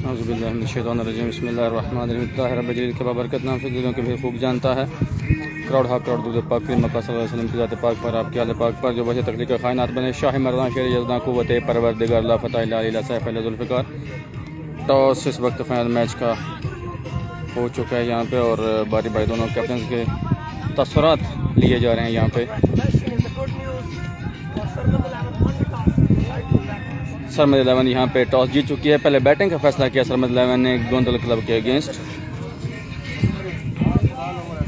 औज़ुबिल्लाहिमिनश्शैतानिर्रजीम बिस्मिल्लाहिर्रहमानिर्रहीम के बाबरकत नाम से दिलों के भी खूब जानता है। करोड़ हा करोड़ दूध पाक फिर मक्का सल्लल्लाहु अलैहि वसल्लम की ज़ात पाक पर आपके आले पाक पर जो वजह तकलीक कायनात बने शाह मर्दान शेर यज़दा क़ुव्वत परवरदिगार ला फ़तह इल्ला अली सैफ़ ज़ुल्फ़िकार। टॉस इस वक्त फाइनल मैच का हो चुका है यहाँ पे और बारी बारी दोनों कैप्टन के तसव्वुरात लिए जा रहे हैं यहाँ पे। सरमद 11 यहाँ पे टॉस जीत चुकी है। पहले बैटिंग का फैसला किया सरमद 11 ने गोंदल क्लब के अगेंस्ट।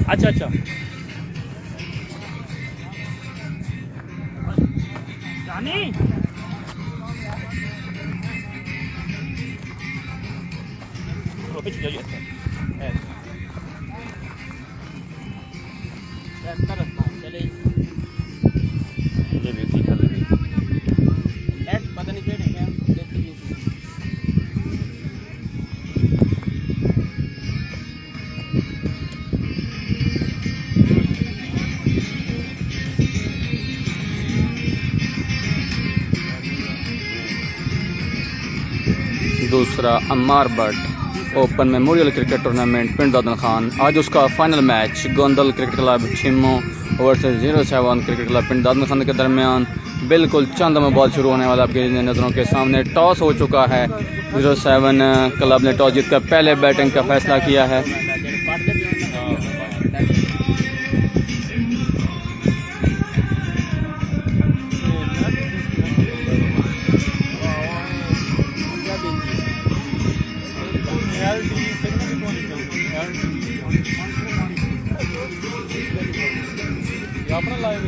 अच्छा जानी पता नहीं क्या दूसरा Ammar Butt open memorial cricket tournament Pind Dadan Khan. आज उसका final match Gondal cricket club Chhimmo versus 07 cricket club Pind Dadan Khan के दरमियान बिल्कुल चंद में बॉल शुरू होने वाला आपकी नज़रों के सामने। टॉस हो चुका है। 07 क्लब ने टॉस जीतकर पहले बैटिंग का फैसला किया है। अपना लाइव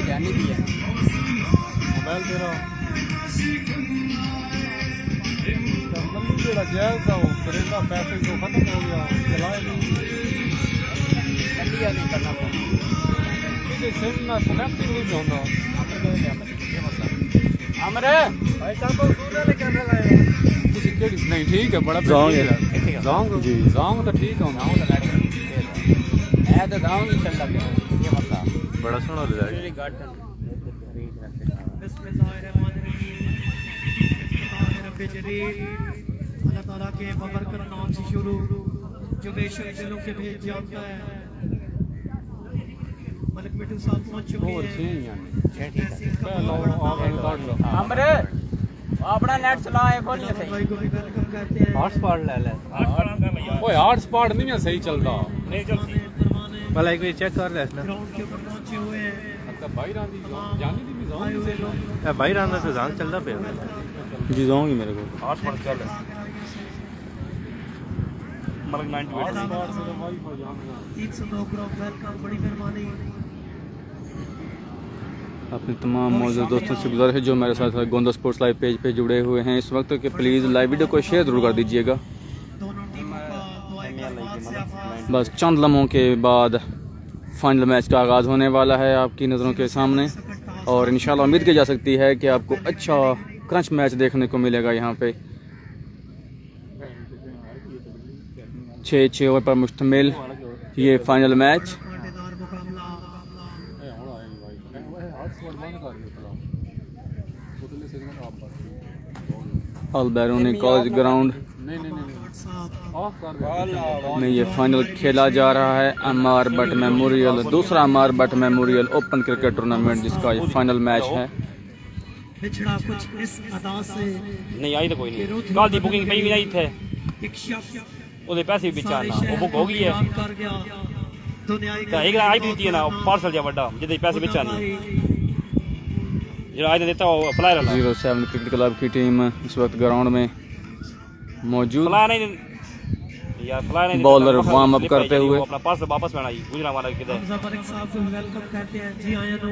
ध्यान नहीं दिया मोबाइल तेरा तेरा जायज था वो करेगा पैसे तो खत्म हो गया चलाए ना नहीं करना सिम ना कनेक्टिंग नहीं होता अमरे भाई साहब को दूर ले कैमरा लाएगा नहीं ठीक है बड़ा जोंग जी जोंग तो ठीक है ना है तो गांव ही चल रहा है ये मसला बड़ा सुना ले जाएगा अल्लाह ताला के बबरकत नाम से शुरू जो बेशक दिलों के भेद जानता है। मलिक मिठू साहब पहुंच चुके हैं। हमरे अपना नेट चला है खोल ले सही भाई को भी वेलकम करते हैं। हॉटस्पॉट ले ले ओए हॉटस्पॉट नहीं है सही चलता नहीं चलती भला एक चेक कर ले इसने ग्राउंड के ऊपर पहुंचे हुए हैं। अच्छा भाई रांदी जानी दी जोन से भाई रांदा से जान चलदा पे जी जाऊंगी मेरे को हॉटस्पॉट चल मलक 90 हॉटस्पॉट से तो भाई हो जाऊंगा 302 ग्राउंड वेलकम बड़ी मेहरबानी। अपने तमाम मौजूद दोस्तों से गुजारिश है जो मेरे साथ गोंदा स्पोर्ट्स लाइव पेज पे जुड़े हुए हैं इस वक्त कि प्लीज़ लाइव वीडियो को शेयर जरूर कर दीजिएगा। बस चंद लम्हों के बाद फाइनल मैच का आगाज़ होने वाला है आपकी नज़रों के सामने और इंशाल्लाह उम्मीद की जा सकती है कि आपको अच्छा क्रंच मैच देखने को मिलेगा। यहाँ पे 6 ओवर पर मुश्तमिल ये फाइनल मैच। अल बैरूनी कॉलेज ग्राउंड में ये फाइनल खेला जा रहा है। अम्मार बट मेमोरियल दूसरा Ammar but memorial open cricket tournament जिसका ये फाइनल मैच है। पिछड़ा कुछ इस अदा से नहीं आई तो कोई नहीं कल दी बुकिंग पई भी नहीं थे ਉਹਦੇ ਪੈਸੇ ਵੀ ਚਾਹਨਾ ਉਹ ਬੁੱਕ ਹੋ ਗਈ ਹੈ ਤਾਂ ਇੱਕ ਆਈ ਦਿੱਤੀ ਹੈ ਨਾ ਪਾਰਸਲ ਜਿਹਾ ਵੱਡਾ ਜਿਹਦੇ ਪੈਸੇ ਵਿੱਚ ਆਣੀ ਜਿਹੜਾ ਆਈ ਦਿੱਤਾ ਉਹ ਅਪਲਾਈ ਰਹਾ 07 क्रिकेट क्लब की टीम इस वक्त ग्राउंड में मौजूद बॉलर वार्म अप करते हुए अपना पार्सल वापस लेना जी गुजरा वाला किधर वेलकम करते हैं जी आया नो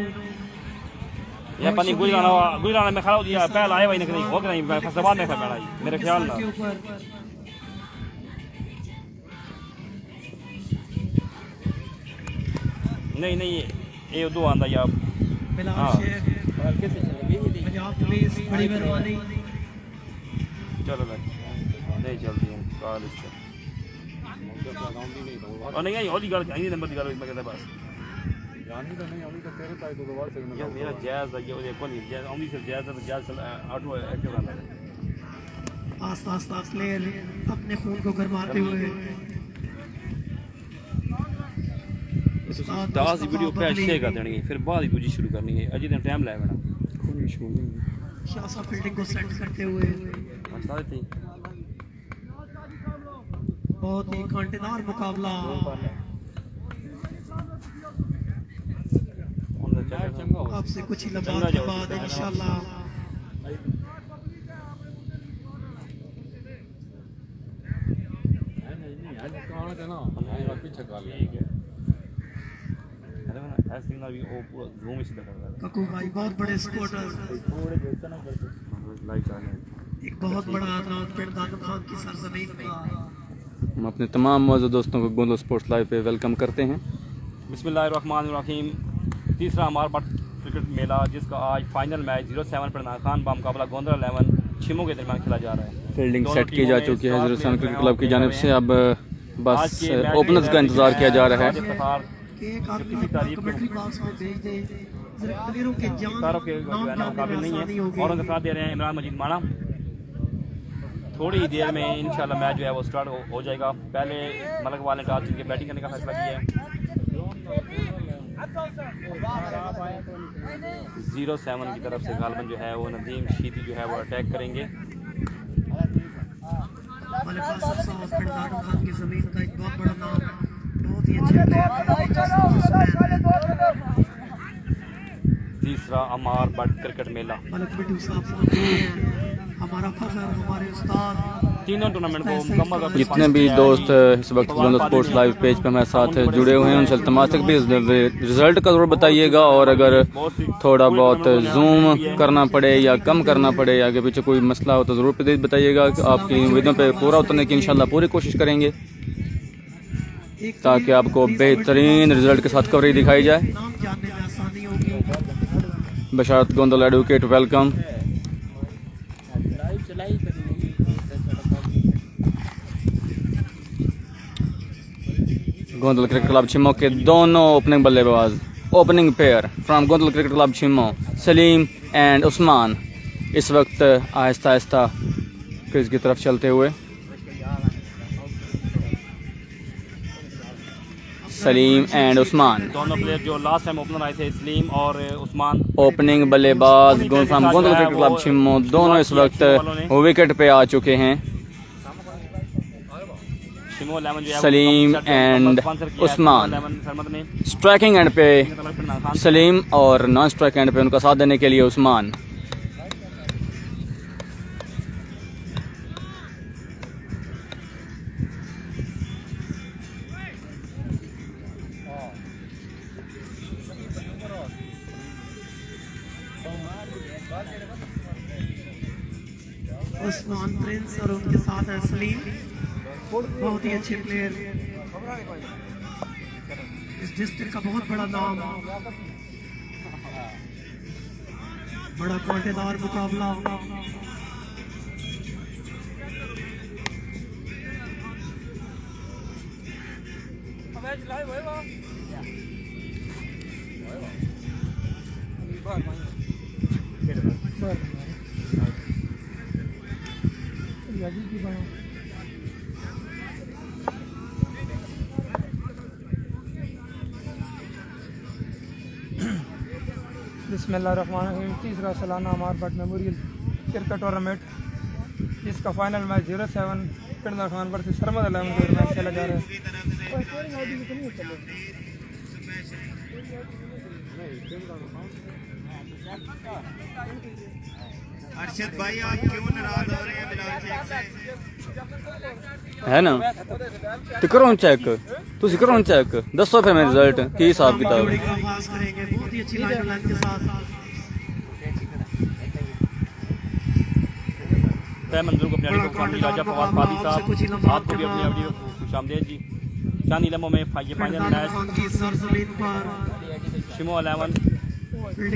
या पानी गुजराना में खड़ा हो दिया पहले आए भाई नहीं हो गया नहीं फसल बाद में बैठा जी मेरे ख्याल ना नहीं ये उदू आंदा या हां कैसे चलेगी आप प्लीज बड़ी मेहरबानी चलो भाई नहीं चलती है कॉल इससे और नहीं होली गल आई नंबर दी गल मैं कहता बस जानी तो नहीं अभी तो तेरे ताई दो बार से मेरा जायज है ये कोई नहीं जायज अभी से जायज ऑटो एक्टिव रहना है आस्ता आस्ता प्लेयर अपने खून को गरमाते हुए दास की वीडियो पे शेयर कर देनी है, फिर बाद ही दूजी शुरू करनी है। अजी दिन टाइम लाया बना शासा फील्डिंग को सेट करते हुए बहुत ही कांटेदार मुकाबला। अब से कुछ ही लम्हात के बाद इंशाल्लाह ककू भाई बहुत बड़े सपोर्टर, एक बहुत बड़ा आजाद पिंड दादू खान की सरजमीन में। हम अपने तमाम मौजूद दोस्तों को गोंदल स्पोर्ट्स लाइव पे वेलकम करते हैं। बिस्मिल्लाहिर्रहमानिर्रहीम। तीसरा हमारा बट क्रिकेट मेला जिसका आज फाइनल मैच 07 पर नाखान बा मुकाबला गोंदल 11 छिमों के दरमियान खेला जा रहा है। फील्डिंग सेट की जा चुकी है 07 क्रिकेट क्लब की जानिब से। अब बस ओपनर्स का इंतजार किया जा रहा है। किसी तारीफ के मुकाबले नहीं है और उनके साथ दे रहे हैं इमरान मजीद माना। थोड़ी ही देर में इंशाल्लाह मैच जो है वो स्टार्ट हो जाएगा। पहले मलक वाले ने टॉस जीत बैटिंग करने का फैसला किया है। 07 की तरफ से गालबन जो है वो नदीम शीदी जो है वो अटैक करेंगे। की जमीन का एक बहुत बड़ा नाम, बहुत ही अच्छे तीसरा अमार बट क्रिकेट मेला हमारा फखर, हमारे उस्ताद। तीनों टूर्नामेंट को मुकम्मल कर जितने भी दोस्त इस वक्त गोंदल स्पोर्ट्स लाइव पेज पे हमारे साथ जुड़े हुए हैं उनसे इल्तिमास है भी रिजल्ट का जरूर बताइएगा, और अगर थोड़ा बहुत जूम करना पड़े या कम करना पड़े या आगे पीछे कोई मसला हो तो ज़रूर बताइएगा। आपकी उम्मीदों पे पूरा उतरने की इंशाल्लाह पूरी कोशिश करेंगे ताकि आपको बेहतरीन रिजल्ट के साथ कवरेज दिखाई जाए। Basharat Gondal advocate welcome. Gondal cricket club Chhimo के दोनों ओपनिंग बल्लेबाज, opening pair from Gondal cricket club Chhimo, Saleem and Usman इस वक्त आहिस्ता आहिस्ता क्रीज की तरफ चलते हुए। सलीम एंड उस्मान दोनों प्लेयर जो लास्ट टाइम ओपनर आए थे, सलीम और उस्मान ओपनिंग बल्लेबाज फ्रॉम गोंदल क्रिकेट क्लब छिमो, दोनों इस वक्त विकेट पे आ चुके हैं। Salim and Usman striking and पे सलीम और नॉन स्ट्राइक एंड पे उनका साथ देने के लिए उस्मान। उस्मान प्रिंस और उनके साथ है सलीम, बहुत ही अच्छे प्लेयर, इस डिस्ट्रिक्ट का बहुत बड़ा नाम। बड़ा कांटेदार मुकाबला। बिस्मिल्लाहिर्रहमानिर्रहीम। तीसरा सालाना अमार बट मेमोरियल क्रिकेट टूर्नामेंट जिसका फाइनल मैच 07 पिंड खान वर्सेस सरमद 11 के दरमियान खेला जा रहा है। अर्शद भाई आप क्यों नाराज हो रहे हैं बिलाल शेख से? है ना तो करो चेक, तुम करो चेक, दसो फिर मेरा रिजल्ट की हिसाब किताब। बहुत ही अच्छी लाइन के साथ मंजूर को अपनी राजा फवाद फादी साहब आपको भी अपनी वीडियो खुशामदीद जी। चंद ही लम्हों में ये फाइनल मैच छिमो 11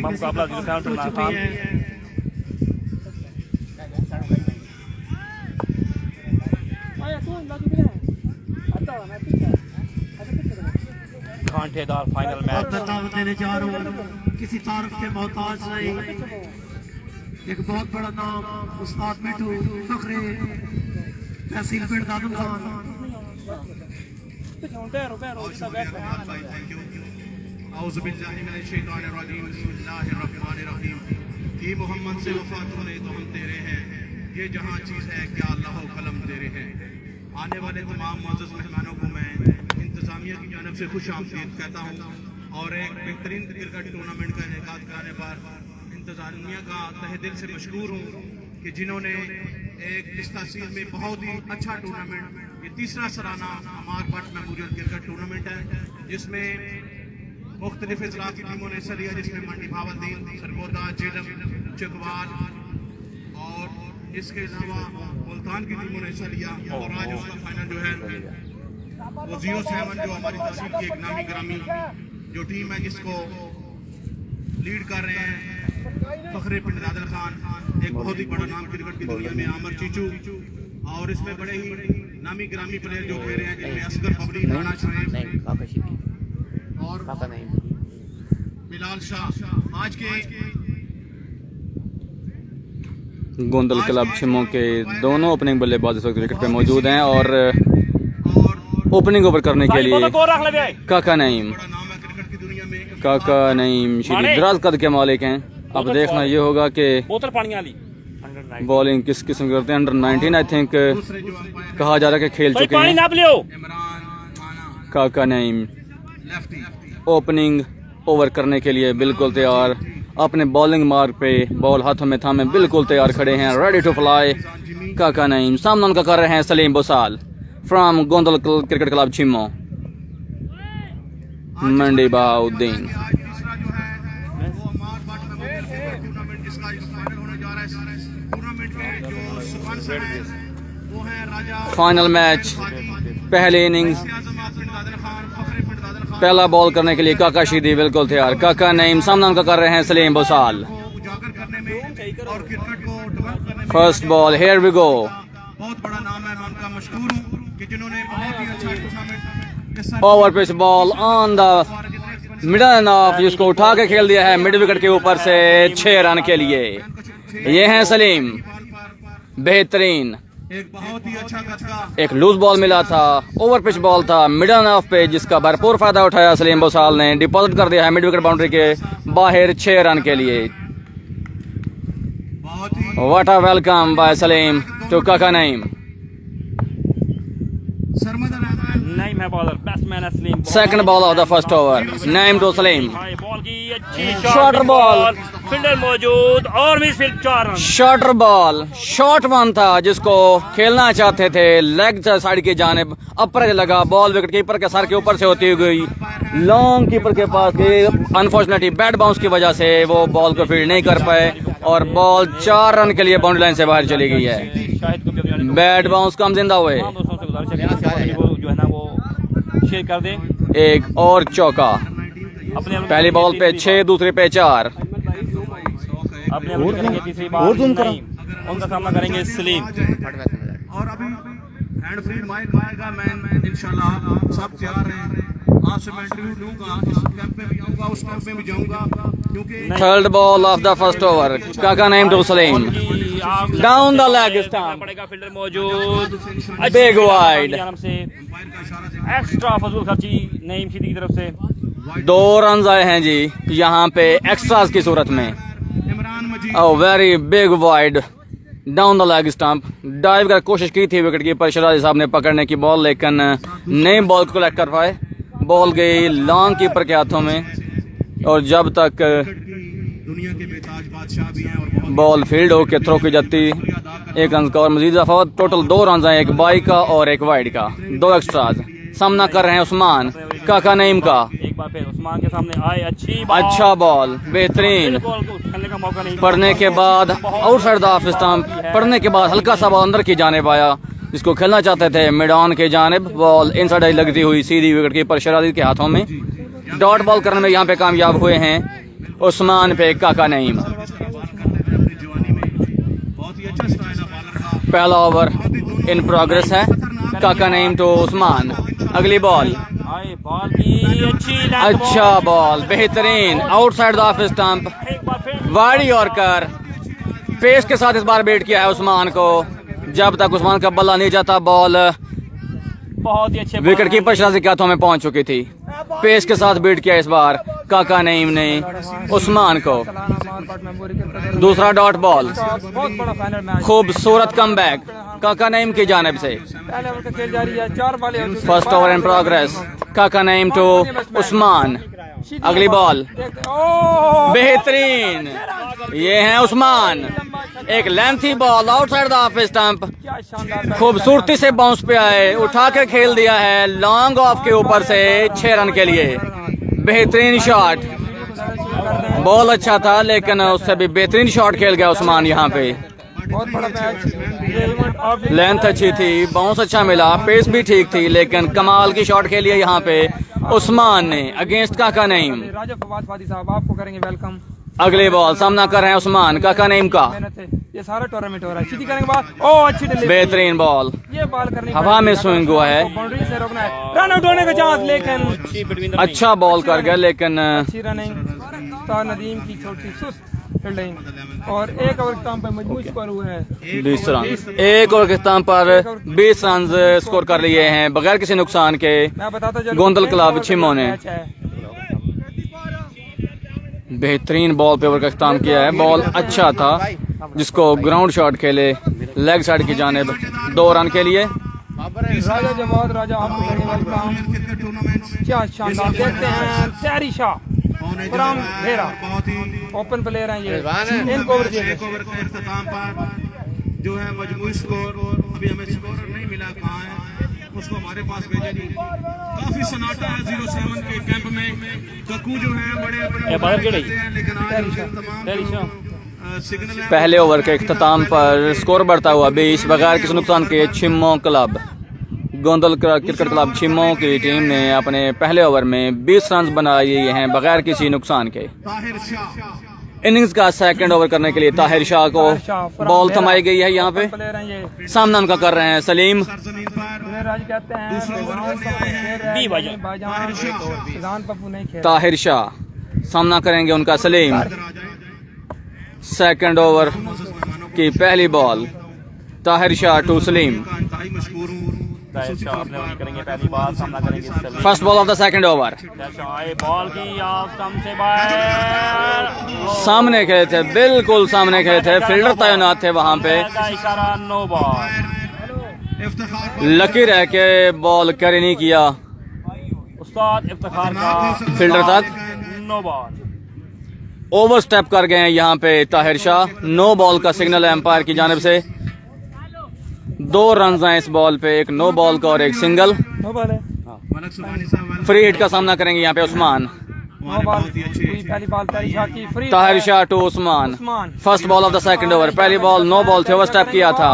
मुकाबला 07 पर नाकाम। कांटेदार फाइनल मैच दावत देने जा रहा हूं, किसी तारीफ के मोहताज नहीं। एक बहुत बड़ा नाम उस्ताद मिठू फखरे तहसील पिंड दादुल खान। कि मोहम्मद से वफा तूने तो हम तेरे हैं, ये जहाँ चीज़ है क्या अल्लाह कलम तेरे हैं। आने वाले तमाम मुअज़्ज़ज़ मेहमानों को मैं इंतज़ामिया की जानिब से खुश आमदीद कहता हूँ और एक बेहतरीन क्रिकेट टूर्नामेंट का इनेकाद कराने पर इंतज़ामिया का तहे दिल से मशकूर हूँ कि जिन्होंने एक इस तहसील में बहुत ही अच्छा टूर्नामेंट, ये तीसरा सलाना अमार भट्ट मेमोरियल क्रिकेट टूर्नामेंट है जिसमें मुख्तलिफ इजला की टीमों ने हिस्सा लिया, जिसमें मंडी भावलदीन, सरगोदा, जेलम, चकवाल और इसके अलावा मुल्तान की टीमों ने हिस्सा लिया। और आज उसका फाइनल जो है वो 07 जो हमारी तहसील की एक नामी ग्रामी जो टीम है जिसको लीड कर रहे हैं फखरे पिंड दादुल खान, एक बहुत ही बड़ा नाम क्रिकेट की दुनिया में आमर चीचू, और इसमें बड़े ही नामी ग्रामी प्लेयर जो खेल रहे हैं जिनमें असगर बबरी, राणा शाहेब और बिलाल शाह। आज के गोंदल क्लब छिमो के दोनों ओपनिंग बल्लेबाज इस वक्त विकेट पे मौजूद हैं और ओपनिंग ओवर करने के लिए काका नईम श्री दराज कद के मालिक हैं। अब देखना ये होगा कि बॉलिंग किस किस्म की करते हैं। अंडर 19 आई थिंक कहा जा रहा है कि खेल चुके हैं। काका नईम ओपनिंग ओवर करने के लिए बिल्कुल तैयार, अपने बॉलिंग मार्क पे बॉल हाथों में थामे बिल्कुल तैयार खड़े हैं, रेडी टू फ्लाई। काका नईम सामना उनका कर रहे हैं Saleem Bosal from Gondal cricket club Chhimo. Mandi Bahauddin final match, पहले इनिंग्स, पहला बॉल करने के लिए काका शीदी बिल्कुल तैयार। काका नईम सामना उनका कर रहे हैं Saleem Bosal. First ball, here we go. बहुत बड़ा नाम है, मैं उनका मशहूर हूँ कि जिन्होंने बहुत ही अच्छा tournament over pitch ball on the middle of, जिसको उठा के खेल दिया है मिड विकेट के ऊपर से 6 रन के लिए। ये हैं सलीम, बेहतरीन। एक बहुत ही अच्छा गतका, एक लूज बॉल मिला था, ओवर पिच बॉल था मिडल ऑफ पे, जिसका भरपूर फायदा उठाया सलीम बोसाल ने। डिपॉजिट कर दिया है मिड विकेट बाउंड्री के बाहर 6 रन के लिए। What a welcome by Saleem to Kaka Naeem. Second ball of the first over, Naeem to Saleem. Shorter ball, fielder मौजूद और midfield 4 run. Shorter ball, short one था जिसको खेलना चाहते थे लेग साइड की जानिब, अपर लगा, बॉल विकेट कीपर के सर के ऊपर से होती हुई लॉन्ग कीपर के पास गई। अनफॉर्चुनेटली बैट बाउंस की वजह से वो बॉल को फील्ड नहीं कर पाए और बॉल 4 रन के लिए बाउंड्री लाइन से बाहर चली गई है। बैट बाउंस कम जिंदा हुए, जो है ना वो शेयर कर दें। एक और चौका, पहली बॉल पे 6, दूसरे पे 4। अपने करेंगे तीसरी बार उनका सामना करेंगे सलीम। और अभी हैंड फ्री माइक आएगा, मैं इंशाल्लाह सब तैयार हैं। आपसे मैं इंटरव्यू लूंगा, इस कैंप में भी आऊंगा, उस कैंप में भी जाऊंगा, क्योंकि third ball of the first over, Kaka Naeem to Saleem, down the leg stump, पड़ेगा फील्डर मौजूद, बिग वाइड। एक्स्ट्रा फजूल खर्ची नईम शीदी की तरफ से। 2 रन आए हैं जी यहाँ पे एक्स्ट्रास की सूरत में। Imran Majid very big wide down the leg stump. Dive कर कोशिश की थी विकेट कीपर शराजी साहब ने पकड़ने की बॉल, लेकिन नहीं बॉल को कलेक्ट कर पाए। बॉल गई लॉन्ग कीपर के हाथों में और जब तक दुनिया के बेताज बादशाह भी हैं और बहुत बॉल फील्ड होकर थ्रो की जाती, 1 रन का और मजीद इजाफा। टोटल 2 रन आए, एक बाई का और एक वाइड का, 2 एक्स्ट्राज। सामना कर रहे हैं उस्मान काका नईम का। एक बार फिर उस्मान के सामने आए, अच्छा बॉल, बेहतरीन। बॉल को खेलने का मौका नहीं पढ़ने के बाद आउटसाइड द ऑफ स्टंप, पढ़ने के बाद हल्का सा बॉल अंदर की जानिब आया, जिसको खेलना चाहते थे मिड ऑन के जानिब। बॉल इनसाइड आई लगती हुई सीधी विकेट कीपर शराजी के हाथों में। डॉट बॉल करने में यहाँ पे कामयाब हुए हैं उस्मान पे काका नईम। पहला ओवर इन प्रोग्रेस है, काका नईम टू उस्मान। अगली बॉल, बॉल की अच्छा बॉल, बेहतरीन, आउटसाइड द ऑफ स्टंप, वाड़ी यॉर्कर, पेस के साथ इस बार बेट किया है उस्मान को। जब तक उस्मान का बल्ला नहीं जाता बॉल बहुत ही अच्छे विकेट कीपर शराजी के हाथों में पहुंच चुकी थी। पेस के साथ बेट किया इस बार काका नईम ने उस्मान को। दूसरा डॉट बॉल, बहुत बड़ा फाइनल मैच। खूबसूरत कमबैक काका नईम की जानिब से। पहले ओवर का खेल जारी है, 4 बॉलें हो चुकी हैं। फर्स्ट ओवर इन प्रोग्रेस, काका नईम टू उस्मान। अगली बॉल बेहतरीन, ये है उस्मान। एक lengthy ball outside the off stump, क्या शानदार खूबसूरती से बाउंस पे आए, उठा के खेल दिया है लॉन्ग ऑफ के ऊपर से 6 रन के लिए। बेहतरीन शॉट, बॉल अच्छा था लेकिन उससे भी बेहतरीन शॉट खेल गया उस्मान यहाँ पे। बहुत बड़ा मैच। ये इवेंट आप लेंथ अच्छी थी, बाउंस अच्छा मिला, पेस भी ठीक थी, लेकिन कमाल की शॉट खेली है यहाँ पे उस्मान ने अगेंस्ट काका नईम। राजा फवाद फादी साहब आपको करेंगे वेलकम। अगले बॉल सामना कर रहे हैं उस्मान काका नईम का। मेहनत है, ये सारा टूर्नामेंट हो रहा है। सीधी करेंगे बात, ओ अच्छी डिलीवरी, बेहतरीन बॉल, ये बॉल करनी हवा में स्विंग हुआ है। बाउंड्री से रोकना है, रन आउट होने का चांस, लेकिन अच्छा बॉल कर गया लेकिन अच्छी रनिंग। तार नदीम की छोटी सुस्त फील्डिंग और एक ओवर के टाइम पर मजबूत स्कोर हुआ है 20 रन। एक ओवर के स्थान पर 20 रन स्कोर कर लिए हैं बगैर किसी नुकसान के मैं बताता चलूं, गोंदल एक क्लब ओवर का छिमो ने। मैच है। बेहतरीन बॉल पे ओवर का इख्तिताम किया है। बॉल अच्छा था जिसको ग्राउंड शॉट खेले लेग साइड की जानिब 2 रन के लिए। राजा जवाद राजा आपको करेंगे वेलकम। क्या शानदार, देखते हैं तैयारी शाह फ्रॉम घेरा, ओपन प्लेयर हैं ये, इनको ओवर दिए एक ओवर का इख्तिताम पर जो है मजमूई स्कोर, अभी हमें स्कोर नहीं मिला, कहाँ है उसको हमारे पास भेजे नहीं। काफी सन्नाटा है 07 के कैंप में। ककू जो है बड़े अपने हैं, लेकिन आज तमाम सिग्नल है। पहले ओवर के इख्तिताम पर स्कोर बढ़ता हुआ 20 बगैर किसी नुकसान के छिम्मो क्लब गोंदल क्रिकेट क्लब छिम्मो की टीम ने अपने पहले ओवर में 20 रन बनाए हैं बगैर किसी नुकसान के। ताहिर शाह इनिंग्स का सेकंड ओवर करने के लिए ताहिर शाह को बॉल थमाई गई है यहाँ पे। प्लेयर हैं ये, सामना उनका कर रहे हैं सलीम। जमीन पर राज कहते हैं भाईजान पप्पू नहीं खेल। ताहिर शाह सामना करेंगे उनका सलीम। सेकंड ओवर की पहली बॉल ताहिर शाह टू सलीम। इंतहाई मशहूर हूँ। अपने ओवर करेंगे पहली बार, सामना करेंगे Salim. First ball of the second over, ball की आप कम से बाहर, सामने खेले थे, बिल्कुल सामने खेले थे, फील्डर तैनात थे वहां पे। इशारा नो बॉल। इफ्तिखार लकी रह के बॉल कैरी नहीं किया उस्ताद इफ्तिखार का फील्डर तक। No ball. ओवर स्टेप कर गए हैं यहाँ पे ताहिर शाह। नो बॉल का सिग्नल है एम्पायर की जानिब से। 2 रन हैं इस बॉल पे, एक नो बॉल का और एक सिंगल। नो बॉल है, मलक सुभानी साहब फ्री हिट का सामना करेंगे यहाँ पे उस्मान। नो बॉल, कोई पहली बॉल ताहिर शाह की free. Tahir Shah to Usman. Usman first ball of the second over, पहली बॉल नो बॉल थे, ओवर स्टेप किया था।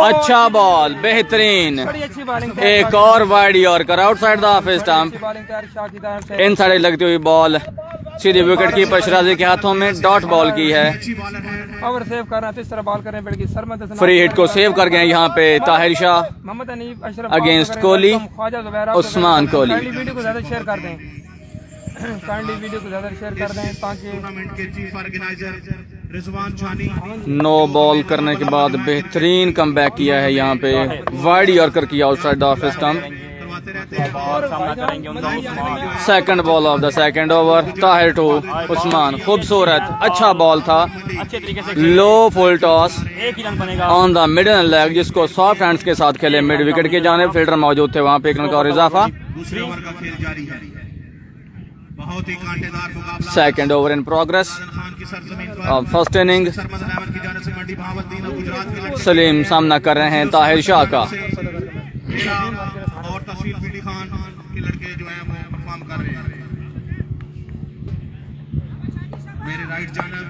अच्छा बॉल, बेहतरीन, बड़ी अच्छी बॉलिंग एक और wide yorker outside the off stump. Bowling Tahir Shah की तरफ से। इन साइड लगती हुई बॉल सीधी विकेट कीपर शराजी के हाथों में डॉट बॉल की है। अच्छी बॉलर है। ओवर सेव कर रहे हैं, तो इस तरह बॉल कर रहे हैं, बल्कि सरमद हसन फ्री हिट को सेव कर गए यहाँ पे Tahir Shah Mohammad Anif Ashraf against Kohli, Khwaja Zubair Usman Kohli. Kindly video को ज्यादा शेयर कर दें, काइंडली वीडियो को ज्यादा शेयर कर दें ताकि टूर्नामेंट के चीफ ऑर्गेनाइजर रिजवान छानी नो बॉल करने के बाद बेहतरीन कमबैक किया है यहाँ पे, वाइड यॉर्कर किया आउटसाइड द ऑफ स्टंप। करवाते रहते हैं। और सामना करेंगे उनका Usman. Second ball of the second over, Tahir to Usman. खूबसूरत अच्छा बॉल था, अच्छे तरीके से लो फुल टॉस एक ही रन बनेगा। ऑन द मिडल लेग, जिसको सॉफ्ट हैंड्स के साथ खेले मिड विकेट की जानिब। फील्डर मौजूद थे वहां पे, एक रन का और इजाफा। दूसरे ओवर का खेल जारी है। बहुत ही कांटेदार मुकाबला। Second over in progress Khan की सरजमीन पर of first inning. Sarmad Ahmed की जानिब से मंडी भावलदीन और गुजरात के लड़के सलीम सामना कर रहे हैं ताहिर शाह का। और तस्वीर पीडी खान के लड़के जो हैं वो परफॉर्म कर रहे हैं। मेरे राइट जानब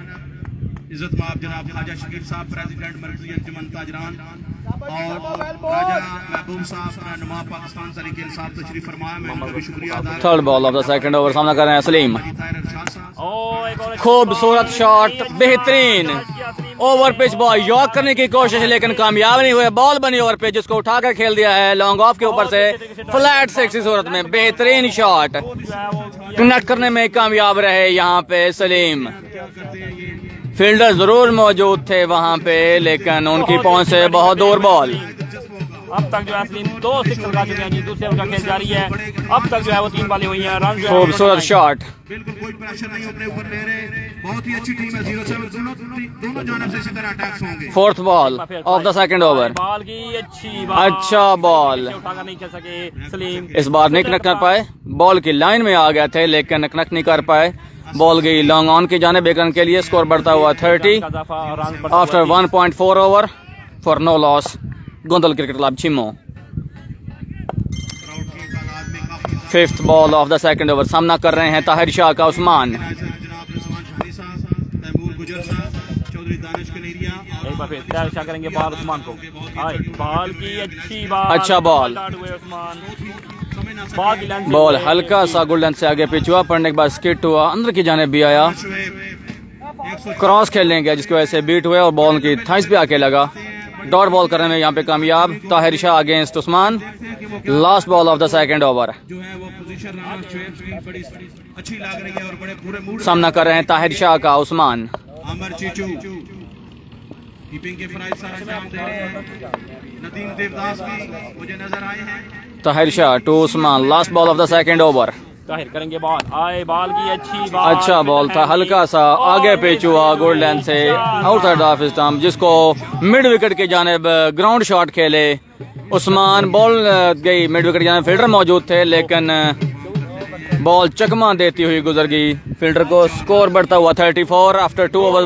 इज्जत माब जनाब ख्वाजा शकील साहब प्रेसिडेंट मरकजी अंजुमन ताजरान और राजा महबूब साहब नुमा पाकिस्तान तरीके इंसाफ तशरीफ फरमाया। मैं उनका भी शुक्रिया अदा third ball of the second over, सामना कर रहे हैं सलीम। ताहिर अरशाद साहब ओ एक और खूबसूरत शॉट, बेहतरीन ओवर पिच बॉल यॉर्क करने की कोशिश लेकिन कामयाब नहीं हुए। बॉल बनी ओवर पिच, जिसको उठाकर खेल दिया है लॉन्ग ऑफ के ऊपर से फ्लैट सिक्स की सूरत में। बेहतरीन शॉट कनेक्ट करने में कामयाब रहे यहाँ पे सलीम। क्या करते हैं ये फील्डर जरूर मौजूद थे वहां पे, लेकिन उनकी पहुंच से बहुत दूर बॉल। अब तक जो है सलीम 2 सिक्स लगा चुके हैं जी, दूसरे ओवर का खेल जारी है। अब तक जो है वो 3 बॉलें हुई हैं, रन जो है खूबसूरत शॉट। बिल्कुल कोई प्रेशर नहीं अपने ऊपर ले रहे, बहुत ही अच्छी टीम है 0-7। दोनों जानब से इसी तरह अटैक्स होंगे। Fourth ball of the second over. Ball की अच्छी बॉल, अच्छा बॉल। उठाकर नहीं खेल सके सलीम, इस बार नहीं कनेक्ट कर पाए, बॉल की लाइन में आ गए थे लेकिन कनेक्ट नहीं कर पाए। बॉल गई लॉन्ग ऑन की जाने, एक रन के लिए स्कोर बढ़ता हुआ 30 after 1.4 over for no loss. Gondal cricket club Chhimo. Fifth ball of the second over. सामना कर रहे हैं ताहिर शाह का उस्मान। एक बार फिर तैयार शाह करेंगे बॉल उस्मान को। आए बॉल की अच्छी बॉल, अच्छा बॉल। बॉल हल्का सा गोल्डन से आगे पिच हुआ, पड़ने के बाद स्किट हुआ, अंदर की जाने भी आया, क्रॉस खेलने गया जिसकी वजह से बीट हुए और बॉल की थाइस पे आके लगा। डॉट बॉल करने में यहाँ पे कामयाब Tahir Shah against Usman. Last ball of the second over. सामना कर रहे हैं ताहिर शाह का Usman. Tahir Shah to Usman. Last ball of the second over. Tahir करेंगे बॉल, आए बॉल की अच्छी बॉल, अच्छा बॉल था, हल्का सा आगे पिच हुआ गोल्डन से आउटसाइड ऑफ स्टंप, जिसको मिड विकेट की जानिब ग्राउंड शॉट खेले उस्मान। बॉल गई मिड विकेट की जानिब, फील्डर मौजूद थे लेकिन बॉल चकमा देती हुई गुजर गई फील्डर को। स्कोर बढ़ता हुआ 34 after 2 over